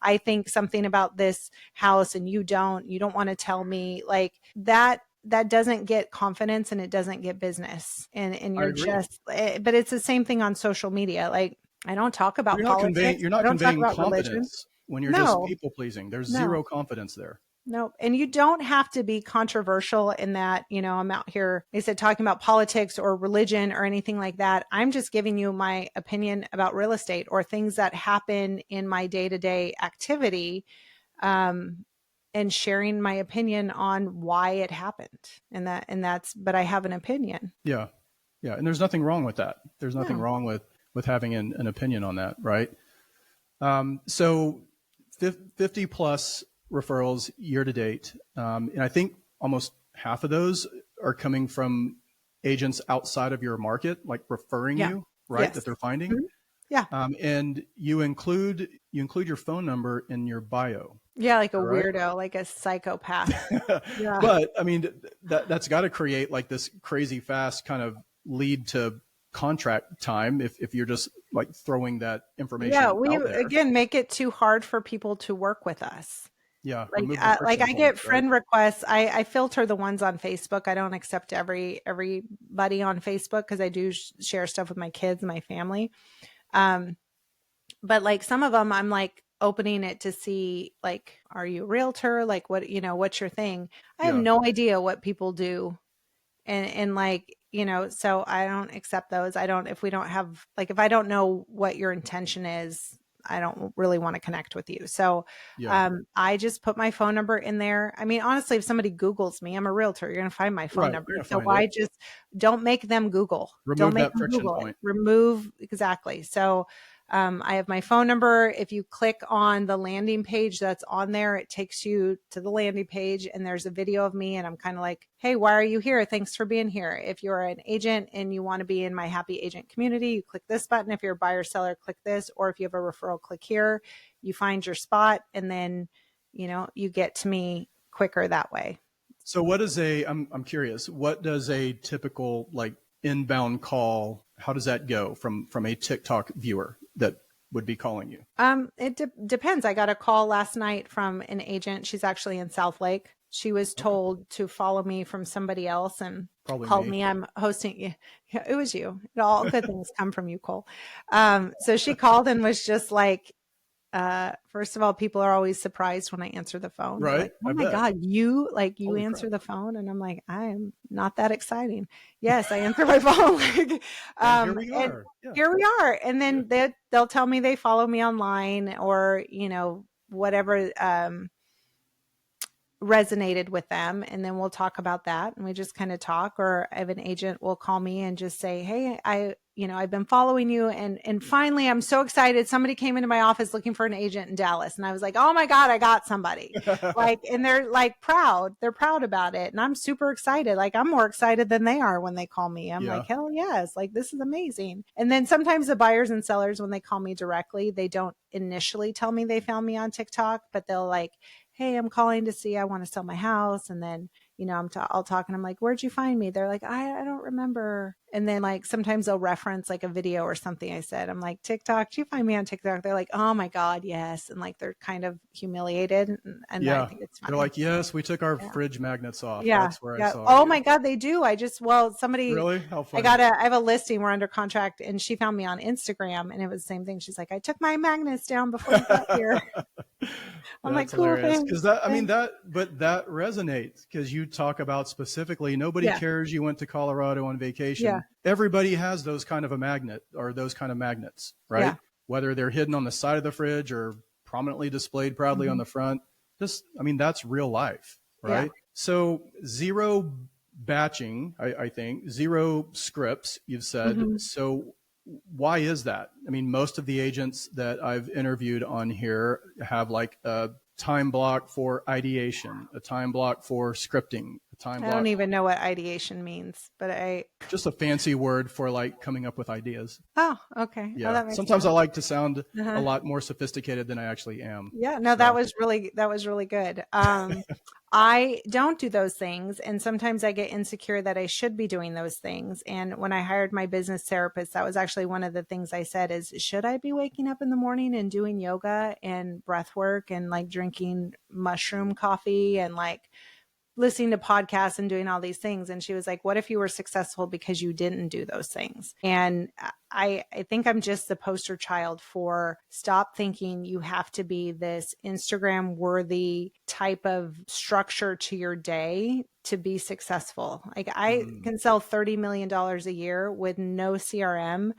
I think something about this house and you don't want to tell me, like that doesn't get confidence and it doesn't get business. And you're just, but it's the same thing on social media. Like, I don't talk about politics. You're not conveying confidence when you're just people pleasing. There's zero confidence there. No. And you don't have to be controversial in that, I'm out here, like I said, talking about politics or religion or anything like that. I'm just giving you my opinion about real estate or things that happen in my day-to-day activity, and sharing my opinion on why it happened. But I have an opinion. Yeah. Yeah. And there's nothing wrong with that. There's nothing wrong with having an opinion on that, right? So 50 plus referrals year to date. And I think almost half of those are coming from agents outside of your market, like referring you, right? Yes. That they're finding. Mm-hmm. Yeah. And you include your phone number in your bio. Yeah. Like a weirdo, like a psychopath. Yeah. But I mean, that's got to create like this crazy fast kind of lead to contract time if you're just like throwing that information out there. Again, make it too hard for people to work with us. Yeah. Like I get friend requests. I filter the ones on Facebook. I don't accept everybody on Facebook because I do share stuff with my kids and my family. But like some of them, I'm like opening it to see, like, are you a realtor? Like what's your thing? I have no idea what people do. And like, so I don't accept those. If I don't know what your intention is, I don't really want to connect with you. So I just put my phone number in there. I mean, honestly, if somebody Googles me, I'm a realtor, you're going to find my phone number. So I just don't make them Google. Remove that friction point. Remove. Exactly. So I have my phone number. If you click on the landing page that's on there, it takes you to the landing page and there's a video of me. And I'm kind of like, hey, why are you here? Thanks for being here. If you're an agent and you want to be in my happy agent community, you click this button. If you're a buyer seller, click this. Or if you have a referral, click here. You find your spot and then, you get to me quicker that way. So I'm curious, what does a typical like inbound call, how does that go from a TikTok viewer that would be calling you? It depends. I got a call last night from an agent. She's actually in South Lake. She was told to follow me from somebody else and Probably called me. me. I'm hosting. Yeah, it was you. All good things come from you, Cole. So she called and was just like, first of all, people are always surprised when I answer the phone. They're Right? like, "Oh I my bet. God, you Holy answer crap. the phone?" And I'm like, "I'm not that exciting." Yes, I answer my phone. Like, And here we and are. Yeah. here we are. And Yeah. then they'll tell me they follow me online or, whatever, resonated with them, and then we'll talk about that, and we just kind of talk. Or I have an agent will call me and just say, "Hey, I've been following you, and finally I'm so excited, somebody came into my office looking for an agent in Dallas." And I was like, "Oh my God, I got somebody." Like, and they're like they're proud about it, and I'm super excited. Like, I'm more excited than they are when they call me. I'm Yeah. like, hell yes, like this is amazing. And then sometimes the buyers and sellers, when they call me directly, they don't initially tell me they found me on TikTok, but they'll like, "Hey, I'm calling to see, I want to sell my house." And then, I'll talk and I'm like, "Where'd you find me?" They're like, I don't remember. And then like sometimes they'll reference like a video or something I said. I'm like, "TikTok, did you find me on TikTok?" They're like, "Oh my God, yes." And like they're kind of humiliated. And I Yeah. think it's They're funny. like, yes, we took our Yeah. fridge magnets off. Yeah. That's where I Yeah. saw Oh you. my God, they do. Somebody, Really? How funny. I have a listing. We're under contract, and she found me on Instagram, and it was the same thing. She's like, "I took my magnets down before you got here." I'm like, That's "Cool, hilarious. thanks. Because that, I mean, Thanks." but that resonates because you talk about specifically, nobody Yeah. cares you went to Colorado on Yeah. vacation. Everybody has those kind of a magnet or those kind of magnets, right? Yeah. Whether they're hidden on the side of the fridge or prominently displayed proudly on Mhm. the front. I mean, that's real life, Yeah. right? So zero batching, I think, zero scripts, you've said. Mhm. So why is that? I mean, most of the agents that I've interviewed on here have like a time block for ideation, a time block for scripting, a time I don't block, even know what ideation means, but just a fancy word for like coming up with ideas. oh, okay. Oh, Yeah. that makes Sometimes I sense. like to sound a Uh-huh. lot more sophisticated than I actually am. Yeah, no, So, that was really good. I don't do those things, and sometimes I get insecure that I should be doing those things. And when I hired my business therapist, that was actually one of the things I said is, should I be waking up in the morning and doing yoga and breath work and like drinking mushroom coffee and like listening to podcasts and doing all these things? And she was like, "What if you were successful because you didn't do those things?" And I think I'm just the poster child for stop thinking you have to be this Instagram worthy type of structure to your day to be successful. Like, I mm, can sell $30 million a year with no CRM,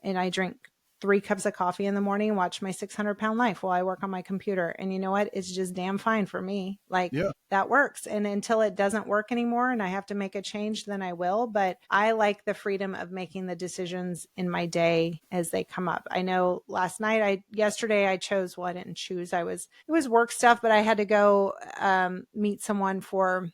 and I drink 3 cups of coffee in the morning and watch my 600-pound life while I work on my computer. And you know what? It's just damn fine for me. Like, yeah. that works. And until it doesn't work anymore and I have to make a change, then I will. But I like the freedom of making the decisions in my day as they come up. I know yesterday I chose, well, I didn't choose. It was work stuff, but I had to go meet someone for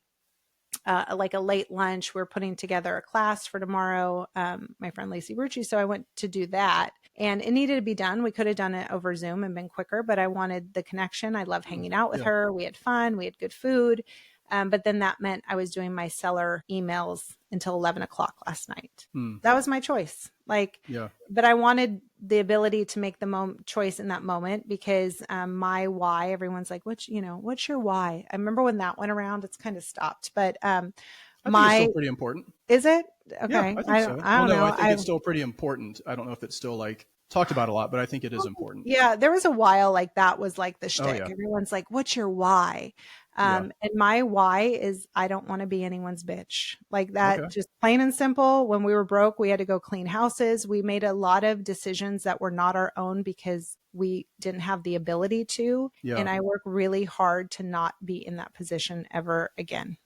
like a late lunch. We're putting together a class for tomorrow, my friend Lacey Rucci. So I went to do that, and it needed to be done. We could have done it over Zoom and been quicker, but I wanted the connection. I love hanging out with Yeah. her. We had fun. We had good food. But then that meant I was doing my seller emails until 11 o'clock last night. Mm, That was my choice. Like, yeah. but I wanted the ability to make the choice in that moment because my why, everyone's like, what's your why? I remember when that went around, it's kind of stopped, but I think it's still my, pretty important. is it? Yeah, Okay. I think so. I Well, don't no, I know. think it's still pretty important. I don't know if it's still like talked about a lot, but I think it is important. Yeah, there was a while like that was like the Oh shtick. yeah. Everyone's like, what's your why? Yeah. And my why is I don't want to be anyone's bitch. Like that, Okay. just plain and simple. When we were broke, we had to go clean houses. We made a lot of decisions that were not our own because we didn't have the ability to. Yeah. And I work really hard to not be in that position ever again.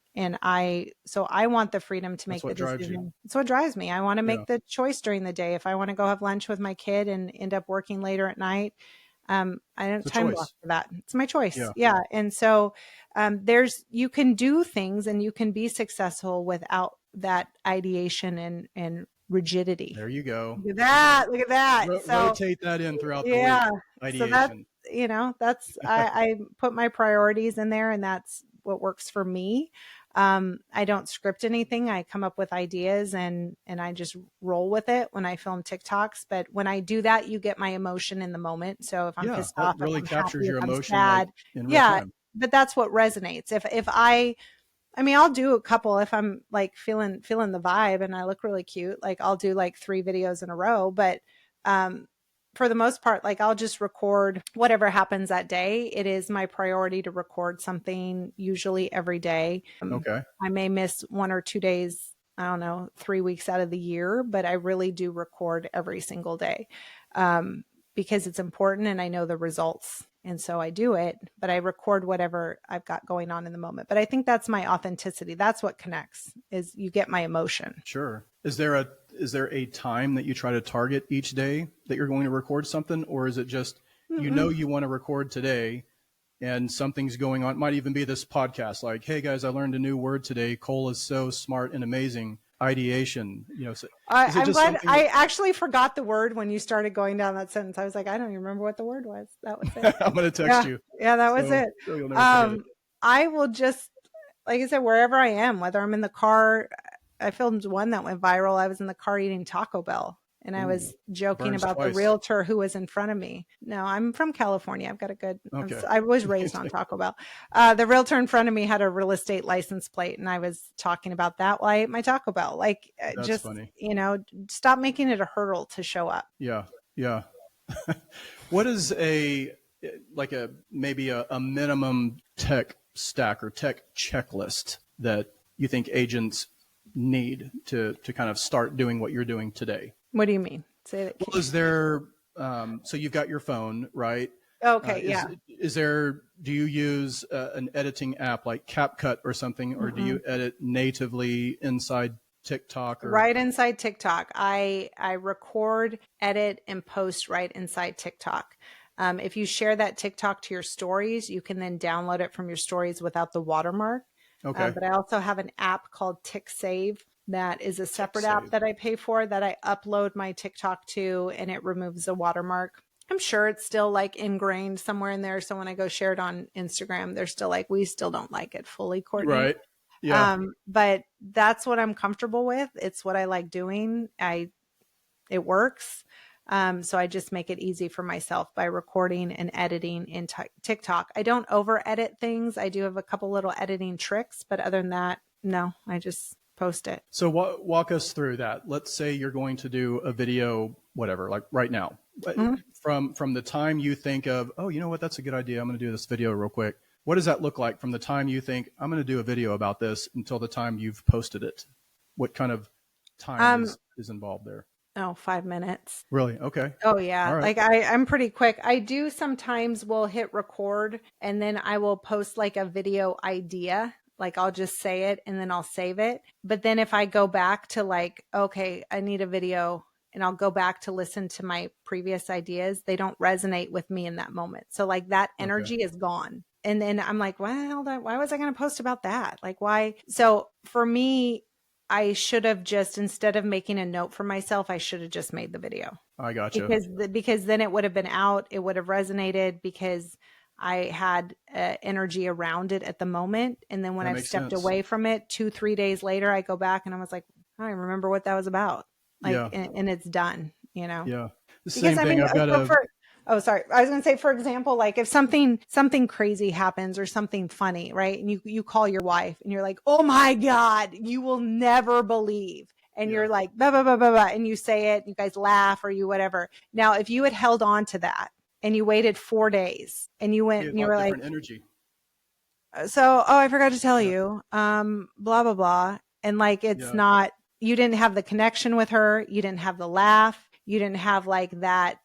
So I want the freedom to That's make the what drives you. decision. It's what drives me. I want to Yeah. make the choice during the day. If I want to go have lunch with my kid and end up working later at night, I don't It's a time block choice. for that. It's my choice. Yeah. Yeah. And so, you can do things and you can be successful without that ideation and rigidity. There you go. Look at that. Look at that. So Rotate that in throughout the week. yeah. So Ideation. I put my priorities in there and that's what works for me. I don't script anything. I come up with ideas and I just roll with it when I film TikToks. But when I do that, you get my emotion in the moment. So if I'm Yeah, pissed that off, if really I'm captures happy, if your I'm emotion like sad, in real yeah, time. but that's what resonates. If I mean, I'll do a couple if I'm like feeling the vibe and I look really cute. Like I'll do like 3 videos in a row, but for the most part, like I'll just record whatever happens that day. It is my priority to record something usually every day. Okay. I may miss 1 or 2 days, I don't know, 3 weeks out of the year, but I really do record every single day because it's important and I know the results. And so I do it, but I record whatever I've got going on in the moment. But I think that's my authenticity. That's what connects, is you get my emotion. Sure. Is there a time that you try to target each day that you're going to record something, or is it just, you know, you want to record today and something's going on? It might even be this podcast, like, hey guys, I learned a new word today. Cole is so smart and amazing. Ideation, you know. So I'm glad I actually forgot the word when you started going down that sentence. I was like, I don't even remember what the word was. That was it. I'm going to text you. Yeah, that was it. So you'll never forget it. I will just, like I said, wherever I am, whether I'm in the car, I filmed one that went viral. I was in the car eating Taco Bell. And I was joking about the realtor who was in front of me. No, I'm from California. I've got a good, I was raised on Taco Bell. The realtor in front of me had a real estate license plate. And I was talking about that while I ate my Taco Bell. Like, That's just, funny. you know, stop making it a hurdle to show up. Yeah. Yeah. What is maybe a minimum tech stack or tech checklist that you think agents need to kind of start doing what you're doing today? What do you mean? Say that. Well, is there, so you've got your phone, right? Okay. Yeah. Do you use an editing app like CapCut or something, or do you edit natively inside TikTok? Right inside TikTok. I record, edit, and post right inside TikTok. If you share that TikTok to your stories, you can then download it from your stories without the watermark. Okay. But I also have an app called TickSave. That is a separate app that I pay for that I upload my TikTok to, and it removes the watermark. I'm sure it's still like ingrained somewhere in there. So when I go share it on Instagram, they're still like, we still don't like it fully, Courtney. Right. Yeah. But that's what I'm comfortable with. It's what I like doing. It works. So I just make it easy for myself by recording and editing in TikTok. I don't over edit things. I do have a couple little editing tricks, but other than that, no, I just post it. So walk us through that. Let's say you're going to do a video, whatever, like right now, from the time you think of, oh, you know what, that's a good idea, I'm going to do this video real quick. What does that look like from the time you think I'm going to do a video about this until the time you've posted it? What kind of time is involved there? Oh, 5 minutes. Really? Okay. Oh yeah. Right. Like I'm pretty quick. I do sometimes will hit record and then I will post like a video idea. Like I'll just say it and then I'll save it. But then if I go back to like, okay, I need a video and I'll go back to listen to my previous ideas, they don't resonate with me in that moment. So like that energy is gone. And then I'm like, well, why was I going to post about that? Like why? So for me, I should have just, instead of making a note for myself, I should have just made the video. I got you. Because then it would have been out. It would have resonated because I had energy around it at the moment. And then when I've stepped away from it 2-3 days later, I go back and I was like, I don't remember what that was about. Like, and it's done, you know? Yeah. The same thing. I've got oh, sorry. I was going to say, for example, like if something crazy happens or something funny, right? And you call your wife and you're like, oh my God, you will never believe. And you're like, blah, blah, blah, blah, blah. And you say it, you guys laugh or you whatever. Now, if you had held on to that and you waited 4 days and you went and you were like, energy. So, oh, I forgot to tell you, blah, blah, blah. And like, it's not, you didn't have the connection with her. You didn't have the laugh. You didn't have like that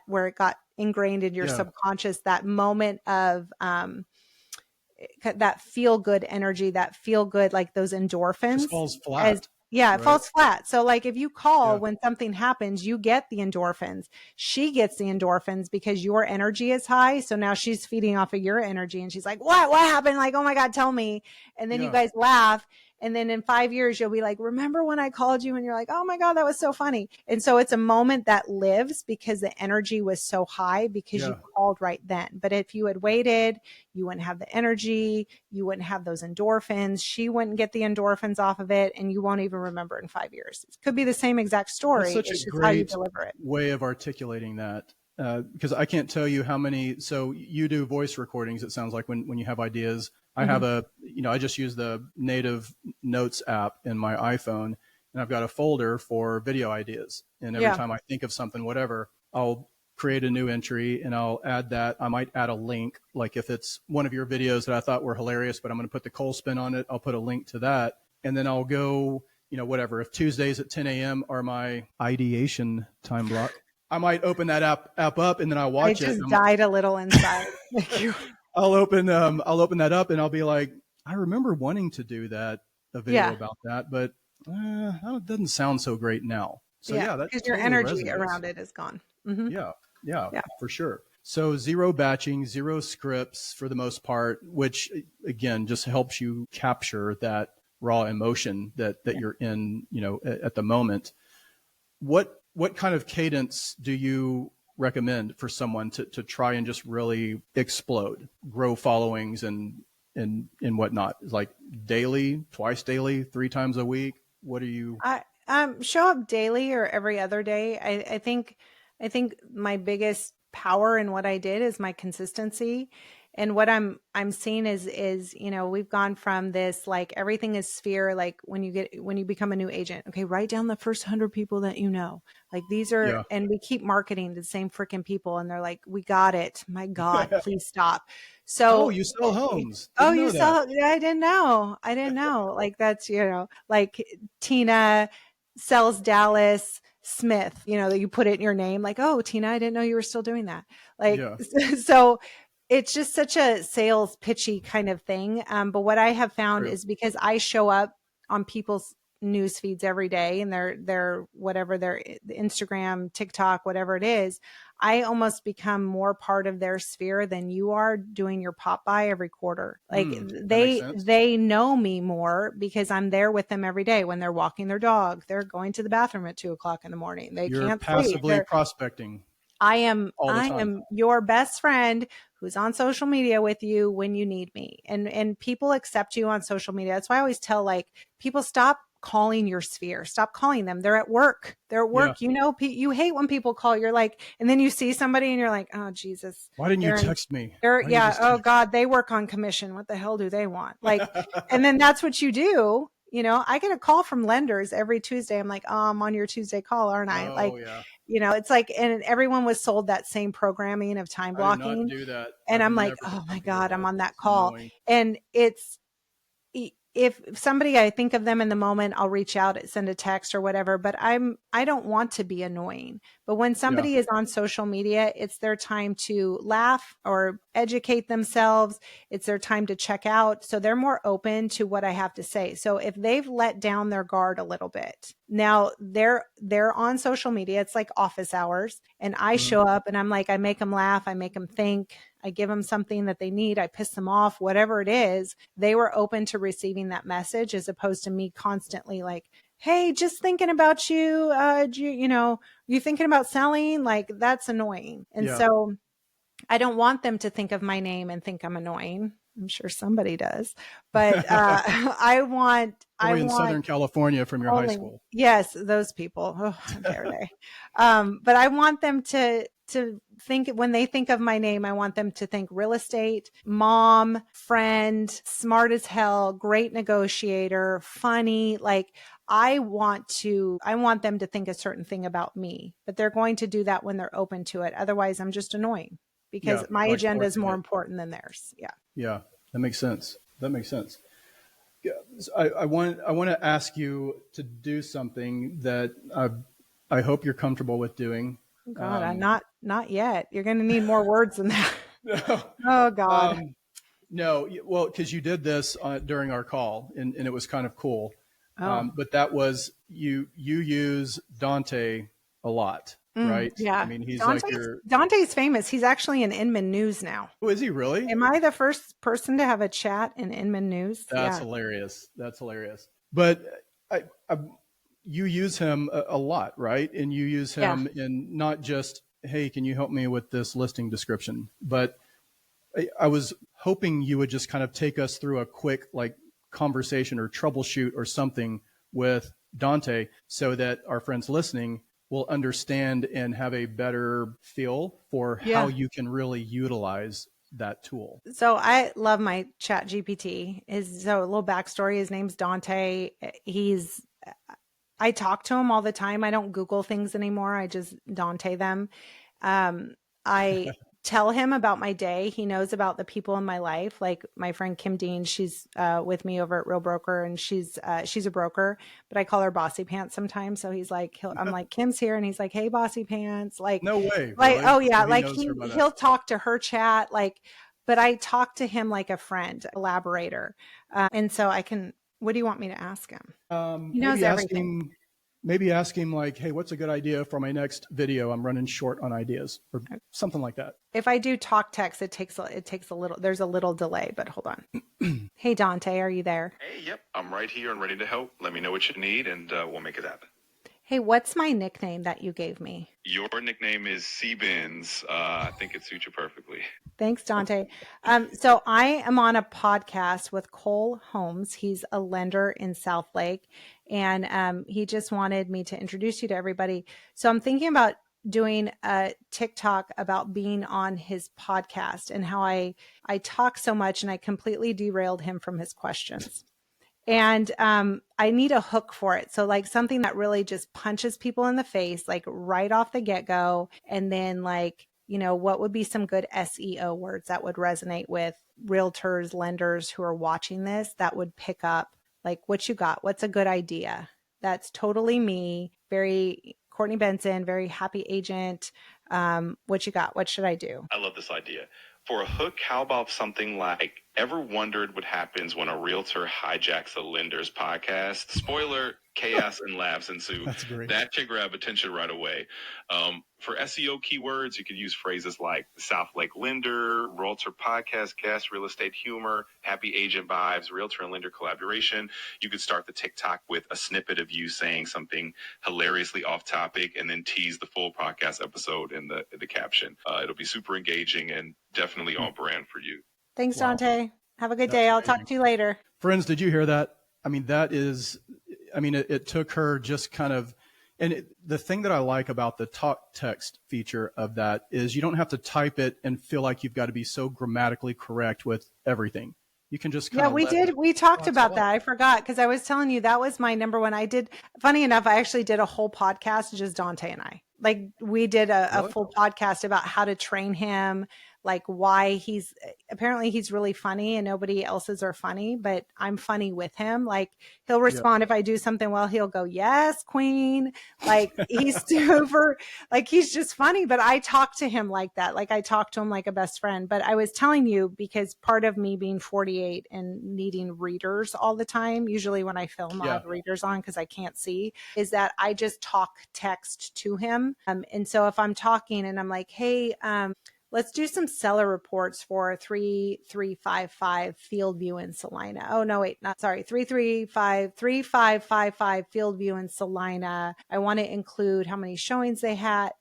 where it got ingrained in your subconscious, that moment of that feel good energy, that feel good, like those endorphins. Just falls flat. It falls flat. So like if you call when something happens, you get the endorphins. She gets the endorphins because your energy is high. So now she's feeding off of your energy and she's like, what happened? Like, oh my God, tell me. And then you guys laugh. And then in 5 years, you'll be like, remember when I called you? And you're like, oh my God, that was so funny. And so it's a moment that lives because the energy was so high because you called right then. But if you had waited, you wouldn't have the energy. You wouldn't have those endorphins. She wouldn't get the endorphins off of it. And you won't even remember in 5 years. It could be the same exact story. That's such a great way of articulating that. because I can't tell you how many. So you do voice recordings. It sounds like when you have ideas. I have I just use the native notes app in my iPhone, and I've got a folder for video ideas. And every Yeah. time I think of something, whatever, I'll create a new entry and I'll add that. I might add a link. Like if it's one of your videos that I thought were hilarious, but I'm going to put the Cole spin on it, I'll put a link to that. And then I'll go, whatever. If Tuesdays at 10 a.m. are my ideation time block, I might open that app up and then I'll watch it. I just died a little inside. I'll open that up and I'll be like, I remember wanting to do a video about that, but it doesn't sound so great now. So yeah, that because your energy around it is gone. Yeah, for sure. So zero batching, zero scripts for the most part, which again just helps you capture that raw emotion that you're in, at the moment. What kind of cadence do you recommend for someone to try and just really explode, grow followings and whatnot? Like daily, twice daily, 3 times a week? What are you? Show up daily or every other day. I think my biggest power in what I did is my consistency. And what I'm seeing is, we've gone from this, like everything is sphere. Like when you become a new agent, okay, write down the first 100 people that you know. Like these are, and we keep marketing to the same freaking people. And they're like, we got it. My God, please stop. So, you sell homes. You sell, I didn't know. Like that's, like Tina sells Dallas Smith, that you put it in your name. Like, oh, Tina, I didn't know you were still doing that. Like, so it's just such a sales pitchy kind of thing. But what I have found is because I show up on people's news feeds every day and their whatever, their Instagram, TikTok, whatever it is, I almost become more part of their sphere than you are doing your pop by every quarter. Like they know me more because I'm there with them every day when they're walking their dog. They're going to the bathroom at 2:00 in the morning. You're can't passively sleep. prospecting. I am your best friend who's on social media with you when you need me. And people accept you on social media. That's why I always tell people, stop calling your sphere. Stop calling them. They're at work. Yeah. You hate when people call. You're like, and then you see somebody and you're like, oh, Jesus. Why didn't you text me? Oh God, they work on commission. What the hell do they want? Like, and then that's what you do. I get a call from lenders every Tuesday. I'm like, oh, I'm on your Tuesday call, aren't I? It's like, and everyone was sold that same programming of time blocking. I do not do that. And I'm like, oh my God, I'm on that call. Annoying. And if somebody, I think of them in the moment, I'll reach out, send a text or whatever, but I don't want to be annoying. But when somebody is on social media, it's their time to laugh or educate themselves. It's their time to check out. So they're more open to what I have to say. So if they've let down their guard a little bit, now they're on social media. It's like office hours. And I show up and I'm like, I make them laugh. I make them think. I give them something that they need. I piss them off, whatever it is. They were open to receiving that message as opposed to me constantly like, hey, just thinking about you. You thinking about selling? Like that's annoying. And so I don't want them to think of my name and think I'm annoying. I'm sure somebody does, but I want Southern California from your high school. Yes, those people. Oh, how dare they? But I want them to think, when they think of my name, I want them to think real estate, mom, friend, smart as hell, great negotiator, funny. Like I want them to think a certain thing about me, but they're going to do that when they're open to it. Otherwise, I'm just annoying because my agenda is more important than theirs. Yeah. Yeah. That makes sense. Yeah, I want to ask you to do something that I hope you're comfortable with doing. God, I'm not yet. You're going to need more words than that. No. Oh God. No. Well, because you did this during our call, and it was kind of cool. Oh. But that was you use Dante a lot, right? Yeah. I mean, he's Dante's famous. He's actually in Inman News now. Oh, is he really? Am I the first person to have a chat in Inman News? That's hilarious. That's hilarious. But you use him a lot, right? And you use him in not just, hey, can you help me with this listing description? But I was hoping you would just kind of take us through a quick conversation or troubleshoot or something with Dante so that our friends listening will understand and have a better feel for how you can really utilize that tool. So I love my chat GPT. So a little backstory, his name's Dante. I talk to him all the time. I don't Google things anymore. I just Dante them. I tell him about my day. He knows about the people in my life. Like my friend Kim Dean, she's with me over at Real Broker, and she's a broker, but I call her Bossy Pants sometimes. So he's like, I'm like, Kim's here, and he's like, hey, Bossy Pants. Like, no way. Like, really? oh yeah, So like he'll talk to her chat, like, but I talk to him like a friend, a collaborator, and so I can. What do you want me to ask him? He knows everything. Maybe ask him like, hey, what's a good idea for my next video? I'm running short on ideas or something like that. If I do talk text, it takes a little, there's a little delay, but hold on. Hey, Dante, are you there? Hey, yep. I'm right here and ready to help. Let me know what you need and we'll make it happen. Hey, what's my nickname that you gave me? Your nickname is C-Benz. I think it suits you perfectly. Thanks, Dante. So I am on a podcast with Holmes. He's a lender in South Lake, and he just wanted me to introduce you to everybody. So I'm thinking about doing a TikTok about being on his podcast and how I talk so much, and I completely derailed him from his questions. And I need a hook for it. So like something that really just punches people in the face, like right off the get-go. And then like, you know, what would be some good SEO words that would resonate with realtors, lenders who are watching this, that would pick up like what you got? What's a good idea? That's totally me. Very Courtney Benson, very happy agent. What you got? What should I do? I love this idea. For a hook, how about something like, ever wondered what happens when a realtor hijacks a lender's podcast? Spoiler, chaos and laughs ensue. That's great. That should grab attention right away. For SEO keywords, you could use phrases like South Lake Lender, Realtor Podcast Guest, Real Estate Humor, Happy Agent Vibes, Realtor and Lender Collaboration. You could start the TikTok with a snippet of you saying something hilariously off topic and then tease the full podcast episode in the caption. It'll be super engaging and definitely on brand for you. Thanks, Dante. Have a good day. I'll talk to you later. Friends, did you hear that? I mean, it took her just kind of, and the thing that I like about the talk text feature of that is you don't have to type it and feel like you've got to be so grammatically correct with everything. You can just kind of we talked about that. I forgot because I was telling you that was my number one. Funny enough, I actually did a whole podcast, just Dante and I. Like we did a full podcast about how to train him, like why apparently he's really funny and nobody else's are funny, but I'm funny with him. Like he'll respond if I do something well, he'll go, yes, queen. Like he's super, like he's just funny, but I talk to him like that. Like I talk to him like a best friend. But I was telling you, because part of me being 48 and needing readers all the time, usually when I film, I'll have readers on because I can't see, is that I just talk text to him. And so if I'm talking and I'm like, hey, let's do some seller reports for 3355 Field View in Salina. Oh, no, wait, not sorry. 3555 Field View in Salina. I want to include how many showings they had.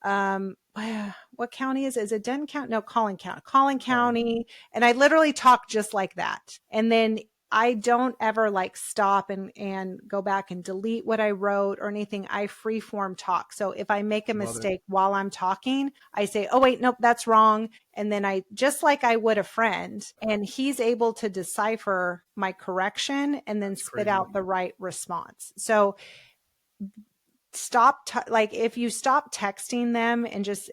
What county is it? Is it Denton County? No, Collin County. Collin County. And I literally talk just like that. And then I don't ever like stop and go back and delete what I wrote or anything. I freeform talk. So if I make a mistake while I'm talking, I say, oh, wait, nope, that's wrong. And then I, just like I would a friend, and he's able to decipher my correction and then spit out the right response. So if you stop texting them and just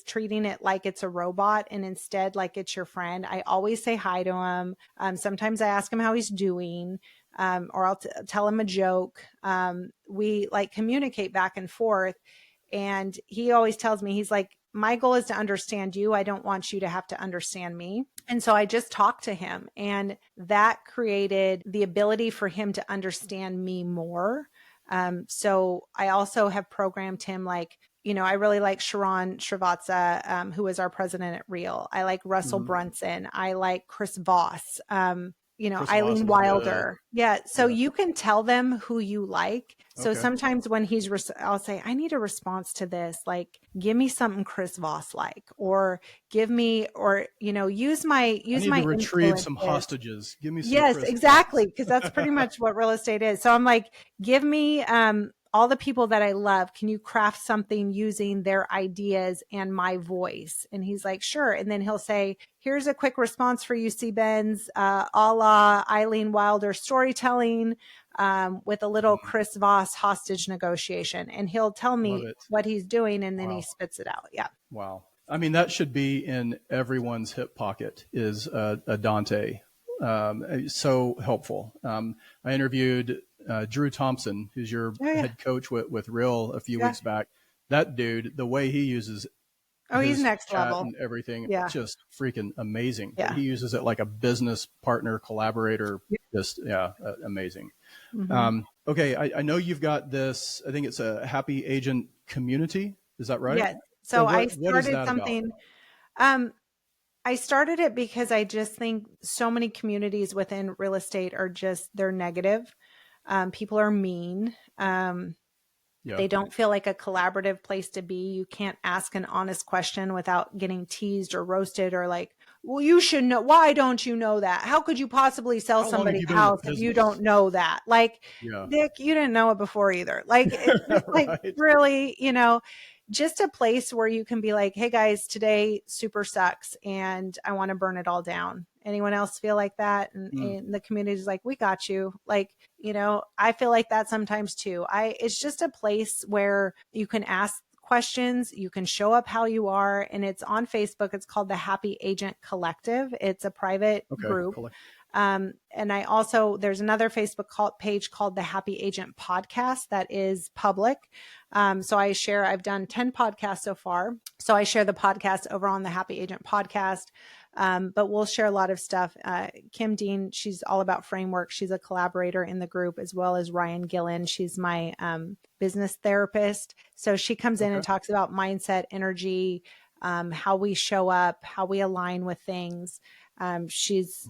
treating it like it's a robot and instead like it's your friend, I always say hi to him. Sometimes I ask him how he's doing, or I'll tell him a joke. We like communicate back and forth, and he always tells me, he's like, my goal is to understand you. I don't want you to have to understand me. And so I just talked to him, and that created the ability for him to understand me more. So I also have programmed him, like, you know, I really like Sharon Srivatsa, who is our president at Real. I like Russell Brunson. I like Chris Voss, Chris Eileen Wilder. Yeah. So you can tell them who you like. So sometimes when I'll say, I need a response to this, like, give me something Chris Voss like, or give me, or, use my to retrieve some hostages. Give me some. Yes, Chris exactly. Voss. Because that's pretty much what real estate is. So I'm like, give me all the people that I love, can you craft something using their ideas and my voice? And he's like, sure. And then he'll say, here's a quick response for you, C. Benz, a la Eileen Wilder storytelling, with a little Chris Voss hostage negotiation. And he'll tell me what he's doing, and then he spits it out. Yeah. Wow. I mean, that should be in everyone's hip pocket, is a Dante. So helpful. I interviewed Drew Thompson, who's your head coach with Real a few weeks back. That dude, the way he uses he's next chat level and everything, just freaking amazing. Yeah. He uses it like a business partner, collaborator, just amazing. Okay, I know you've got this, I think it's a happy agent community. Is that right? Yeah. So I started that something. I started it because I just think so many communities within real estate are just, they're negative. People are mean. They don't feel like a collaborative place to be. You can't ask an honest question without getting teased or roasted, or like, well, you should know. Why don't you know that? How could you possibly sell somebody's house if you don't know that? Like, Dick, you didn't know it before either. Like, it's just like really, just a place where you can be like, hey guys, today super sucks and I want to burn it all down. Anyone else feel like that? And the community is like, we got you. Like, I feel like that sometimes too. It's just a place where you can ask questions, you can show up how you are, and it's on Facebook. It's called the Happy Agent Collective. It's a private group. And I also, there's another Facebook page called the Happy Agent Podcast that is public. So I've done 10 podcasts so far. So I share the podcast over on the Happy Agent Podcast. But we'll share a lot of stuff. Kim Dean, she's all about framework. She's a collaborator in the group, as well as Ryan Gillen. She's my business therapist. So she comes in and talks about mindset, energy, how we show up, how we align with things. She's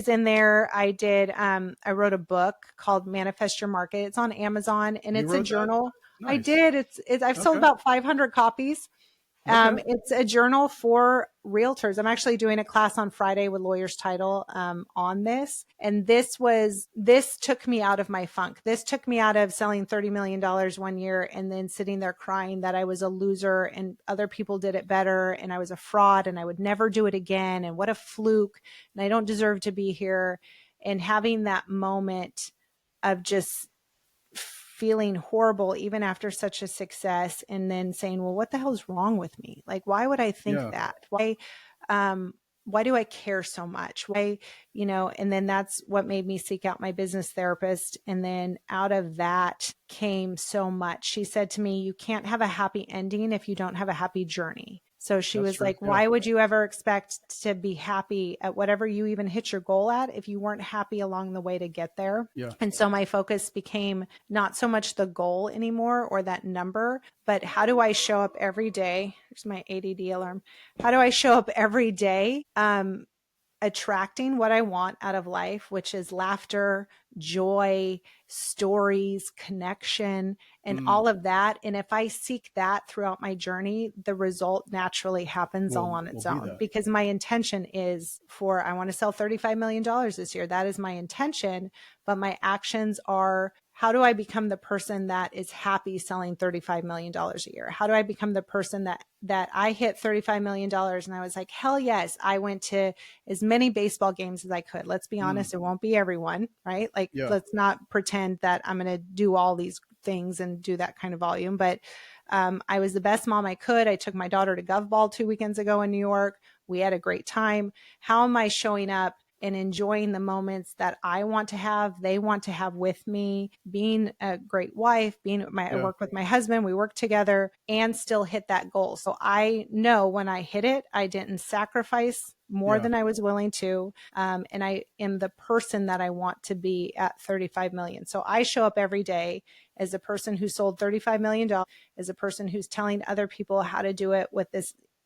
in there. I wrote a book called Manifest Your Market. It's on Amazon, and it's a journal. Nice. I did. I've sold about 500 copies. It's a journal for realtors. I'm actually doing a class on Friday with Lawyers Title on this. And this took me out of my funk. This took me out of selling $30 million one year and then sitting there crying that I was a loser and other people did it better and I was a fraud and I would never do it again. And what a fluke. And I don't deserve to be here. And having that moment of just feeling horrible even after such a success, and then saying, well, what the hell's wrong with me? Like, why would I think that? Why do I care so much? And then that's what made me seek out my business therapist. And then out of that came so much. She said to me, you can't have a happy ending if you don't have a happy journey. So she was like, why would you ever expect to be happy at whatever you even hit your goal at if you weren't happy along the way to get there? Yeah. And so my focus became not so much the goal anymore or that number, but how do I show up every day? Here's my ADD alarm. How do I show up every day? Attracting what I want out of life, which is laughter, joy, stories, connection, and all of that. And if I seek that throughout my journey, the result naturally happens all on its own, because my intention is I want to sell $35 million this year. That is my intention, but my actions are, how do I become the person that is happy selling $35 million a year? How do I become the person that I hit $35 million and I was like, hell yes, I went to as many baseball games as I could. Let's be honest, it won't be everyone, right? Like, let's not pretend that I'm going to do all these things and do that kind of volume. But I was the best mom I could. I took my daughter to Gov Ball 2 weekends ago in New York. We had a great time. How am I showing up and enjoying the moments that I want to have, they want to have with me, being a great wife, I work with my husband, we work together, and still hit that goal. So I know when I hit it, I didn't sacrifice more than I was willing to. And I am the person that I want to be at 35 million. So I show up every day as a person who sold $35 million, as a person who's telling other people how to do it with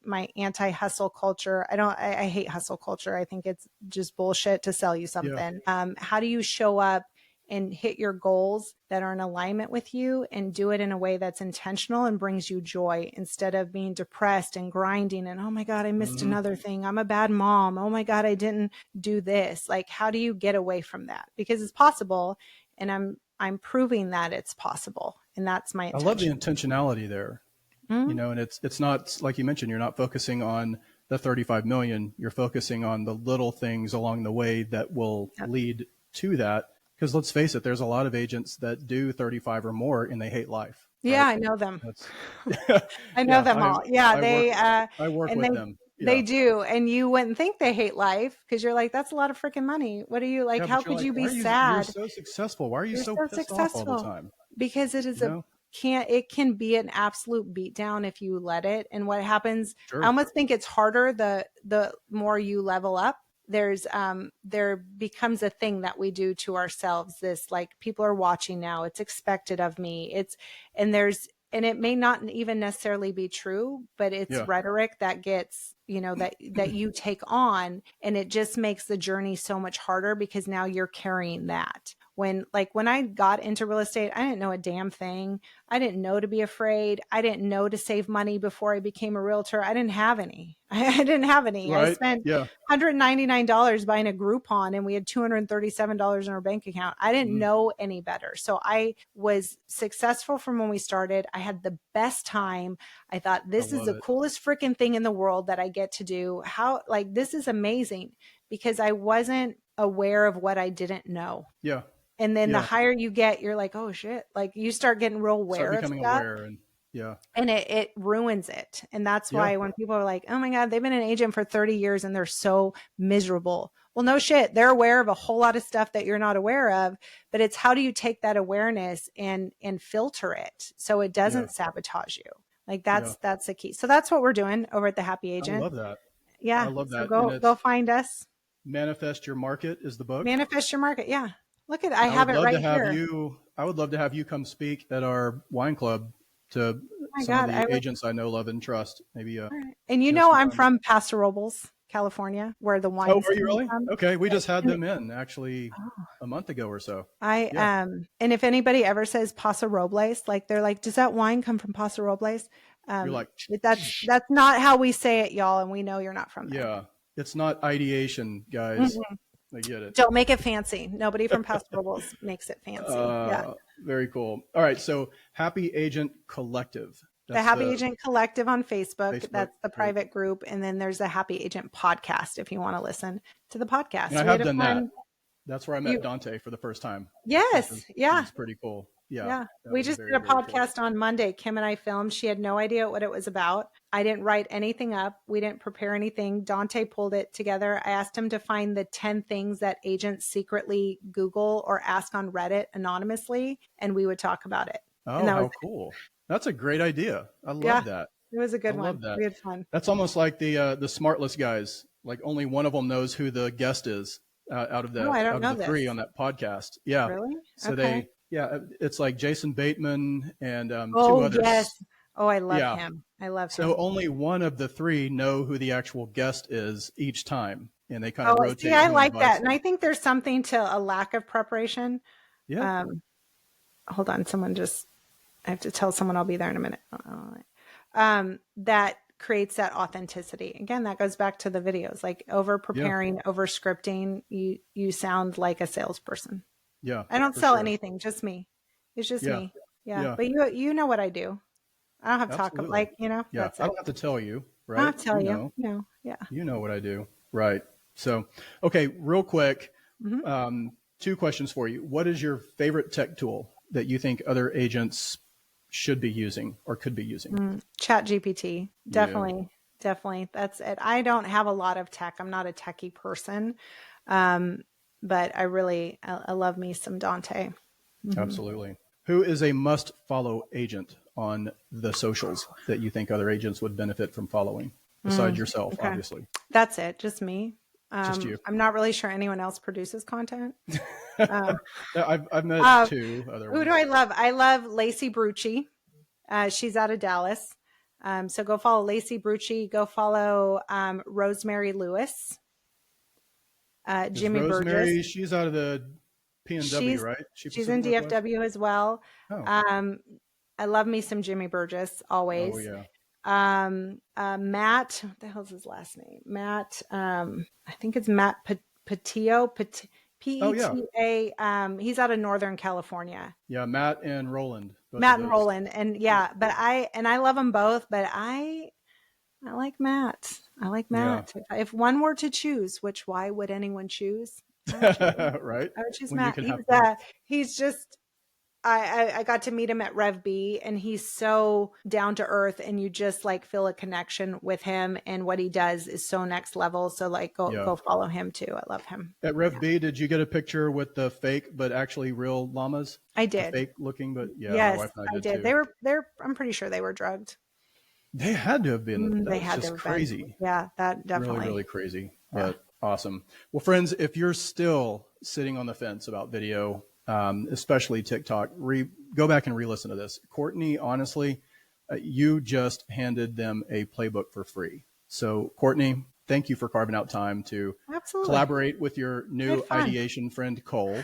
my anti-hustle culture. I hate hustle culture. I think it's just bullshit to sell you something. How do you show up and hit your goals that are in alignment with you and do it in a way that's intentional and brings you joy, instead of being depressed and grinding and, oh my God, I missed another thing. I'm a bad mom. Oh my God, I didn't do this. Like, how do you get away from that? Because it's possible. And I'm I'm proving that it's possible. And that's my I love the intention. intentionality there. Mhm. And it's not like you mentioned, you're not focusing on the 35 million. You're focusing on the little things along the way that will Yep. lead to that. Because let's face it, there's a lot of agents that do 35 or more and they hate life. Yeah, Right? I know them. That's I know yeah. them all. Yeah, I work and with them. they Yeah. do. And you wouldn't think they hate life because you're like, that's a lot of freaking money. What are you like? Yeah, How but you're could like, you why be are you're sad? so successful? Why are you You're so so pissed off all the successful time? because it is You know? it can be an absolute beatdown if you let it. And what happens, I Sure. almost think it's harder the more you level up. There becomes a thing that we do to ourselves. This like people are watching now. It's expected of me. And it may not even necessarily be true, but it's Yeah. rhetoric that gets, that you take on, and it just makes the journey so much harder because now you're carrying that. When I got into real estate, I didn't know a damn thing. I didn't know to be afraid. I didn't know to save money before I became a realtor. I didn't have any. I didn't have any. I Right. spent Yeah. $199 buying a Groupon and we had $237 in our bank account. I didn't know any better. So I was successful from when we started. I had the best time. I thought I this is love the it. coolest freaking thing in the world that I get to do. This is amazing because I wasn't aware of what I didn't know. Yeah. And then the Yeah. higher you get, you're like, oh shit. Like you start getting real Start aware of becoming stuff aware and yeah. and it ruins it. And that's Yeah. why when people are like, oh my God, they've been an agent for 30 years and they're so miserable. Well, no shit. They're aware of a whole lot of stuff that you're not aware of, but it's how do you take that awareness and filter it so it Yeah. doesn't sabotage you? Like Yeah. that's the key. So that's what we're doing over at the Happy I Agent. love that. I Yeah. love So that. And go it's find us. Manifest Your Market is the book. Manifest Your Market. Yeah. Look at, I I have would it love to right have here. you I would love to have you come speak at our wine club to Oh my some of God. the I would. agents I know, love, and trust. Maybe All right. And I'm sometime. from Paso Robles, California, where the Oh, wine's are you coming really? from. Okay. We just had And them in actually a month ago or so. I Yeah. and if anybody ever says Paso Robles, like they're like, does that wine come from Paso Robles? You're like, That's not how we say it, y'all, and we know you're not from there. yeah. It's not ideation, guys. Mm-mm. I get it. Don't make it fancy. Nobody from Paso Robles makes it fancy. Yeah. Very cool. All right. So Happy Agent Collective. The That's Happy the Agent Collective on Facebook. Facebook. That's the Great. private group. And then there's the Happy Agent podcast if you want to listen to the podcast. And I We have had a done that. fun. That's where I met Dante for the first time. Yes. Yeah. Which is pretty cool. Yeah. Yeah. That We was just very, did a very cool. podcast on Monday. Kim and I filmed. She had no idea what it was about. I didn't write anything up. We didn't prepare anything. Dante pulled it together. I asked him to find the 10 things that agents secretly Google or ask on Reddit anonymously, and we would talk about it. Oh, how cool. That's a great idea. I love that. It was a good I one. love that. We had fun. That's almost like the Smartless guys. Like only one of them knows who the guest is out of I don't know the three this. on that podcast. Yeah. Really? So Okay. it's like Jason Bateman and two Oh, others. yes. Oh, I love Yeah. him. I love him. So only one of the three know who the actual guest is each time, and they kind of rotate. See, I who like invites that. them. And I think there's something to a lack of preparation. Yeah. Hold on. I have to tell someone I'll be there in a minute. That creates that authenticity. Again, that goes back to the videos, like over preparing, over scripting. You sound like a salesperson. Yeah. I don't for sell sure. anything, just me. It's just Yeah. me. Yeah. Yeah. But you know what I do. I don't have to talk Absolutely. like, Yeah. that's I it. don't have to tell you, right? I don't have to tell you. know. No. Yeah. You know what I do. Right. So, okay, real quick, two questions for you. What is your favorite tech tool that you think other agents should be using or could be using? Chat GPT. Definitely. Definitely. That's it. I don't have a lot of tech. I'm not a techie person. But I love me some Dante. Absolutely. Who is a must follow agent on the socials that you think other agents would benefit from following besides yourself, okay. obviously? That's it. Just me. Just you. I'm not really sure anyone else produces content. I've met two other Who ones. do I love? I love Lacey Brucci. She's out of Dallas. So go follow Lacey Brucci. Go follow Rosemary Lewis. Jimmy Rosemary, Burgess. she's out of the PNW, right? She's in DFW as well. Oh. I love me some Jimmy Burgess always. Oh, yeah. Matt, what the hell's his last name? Matt, I think it's Matt Patillo, Oh, yeah. PETA. He's out of Northern California. Yeah, Matt and Roland. Both Matt of and those. Roland. And yeah, but I love them both, but I like Matt. I like Yeah. Matt. If one were to choose, which why would anyone choose? I Right? would choose When you Matt. can have both. He's just I got to meet him at Rev B, and he's so down to earth, and you just like feel a connection with him, and what he does is so next level. So like Yeah. go follow him too. I love him. At Rev B, did you get a picture with the fake but actually real llamas? I The did. fake looking, but yeah, Yes, my wife and I I did did. too. They're I'm pretty sure they were drugged. They had to have been. That They was had to just have crazy. been. Yeah, that Really, definitely. really crazy, Yeah. but awesome. Well, friends, if you're still sitting on the fence about video, especially TikTok, go back and re-listen to this. Courtney, honestly, you just handed them a playbook for free. So, Courtney, thank you for carving out time to Absolutely. collaborate with your new Had fun. ideation friend, Cole,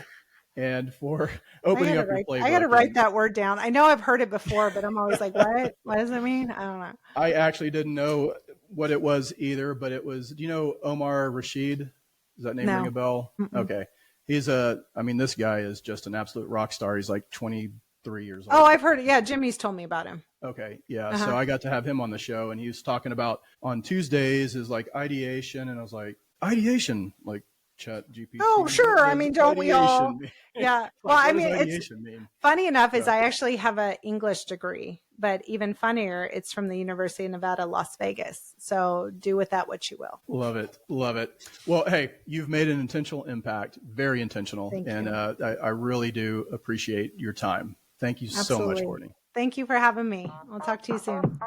and for opening up your playbook. I got to write that word down. I know I've heard it before, but I'm always like, what? What does it mean? I don't know. I actually didn't know what it was either, but it was, do you know Omar Rashid? Does that name ring a bell? Mm-mm. Okay. This guy is just an absolute rock star. He's like 23 years old. Oh, I've heard it. Yeah, Jimmy's told me about him. Okay. Yeah. So I got to have him on the show, and he was talking about on Tuesdays is like ideation. And I was like, ideation, like Chat GPT. Oh, sure. I mean, don't we all? Mean? Yeah. Like, Well, I mean, what does it's ideation mean? funny enough is I actually have an English degree, but even funnier, it's from the University of Nevada, Las Vegas. So do with that what you will. Love it. Love it. Well, hey, you've made an intentional impact, very intentional. Thank and you. I really do appreciate your time. Thank you so much, Absolutely. Courtney. Thank you for having me. I'll talk to you soon.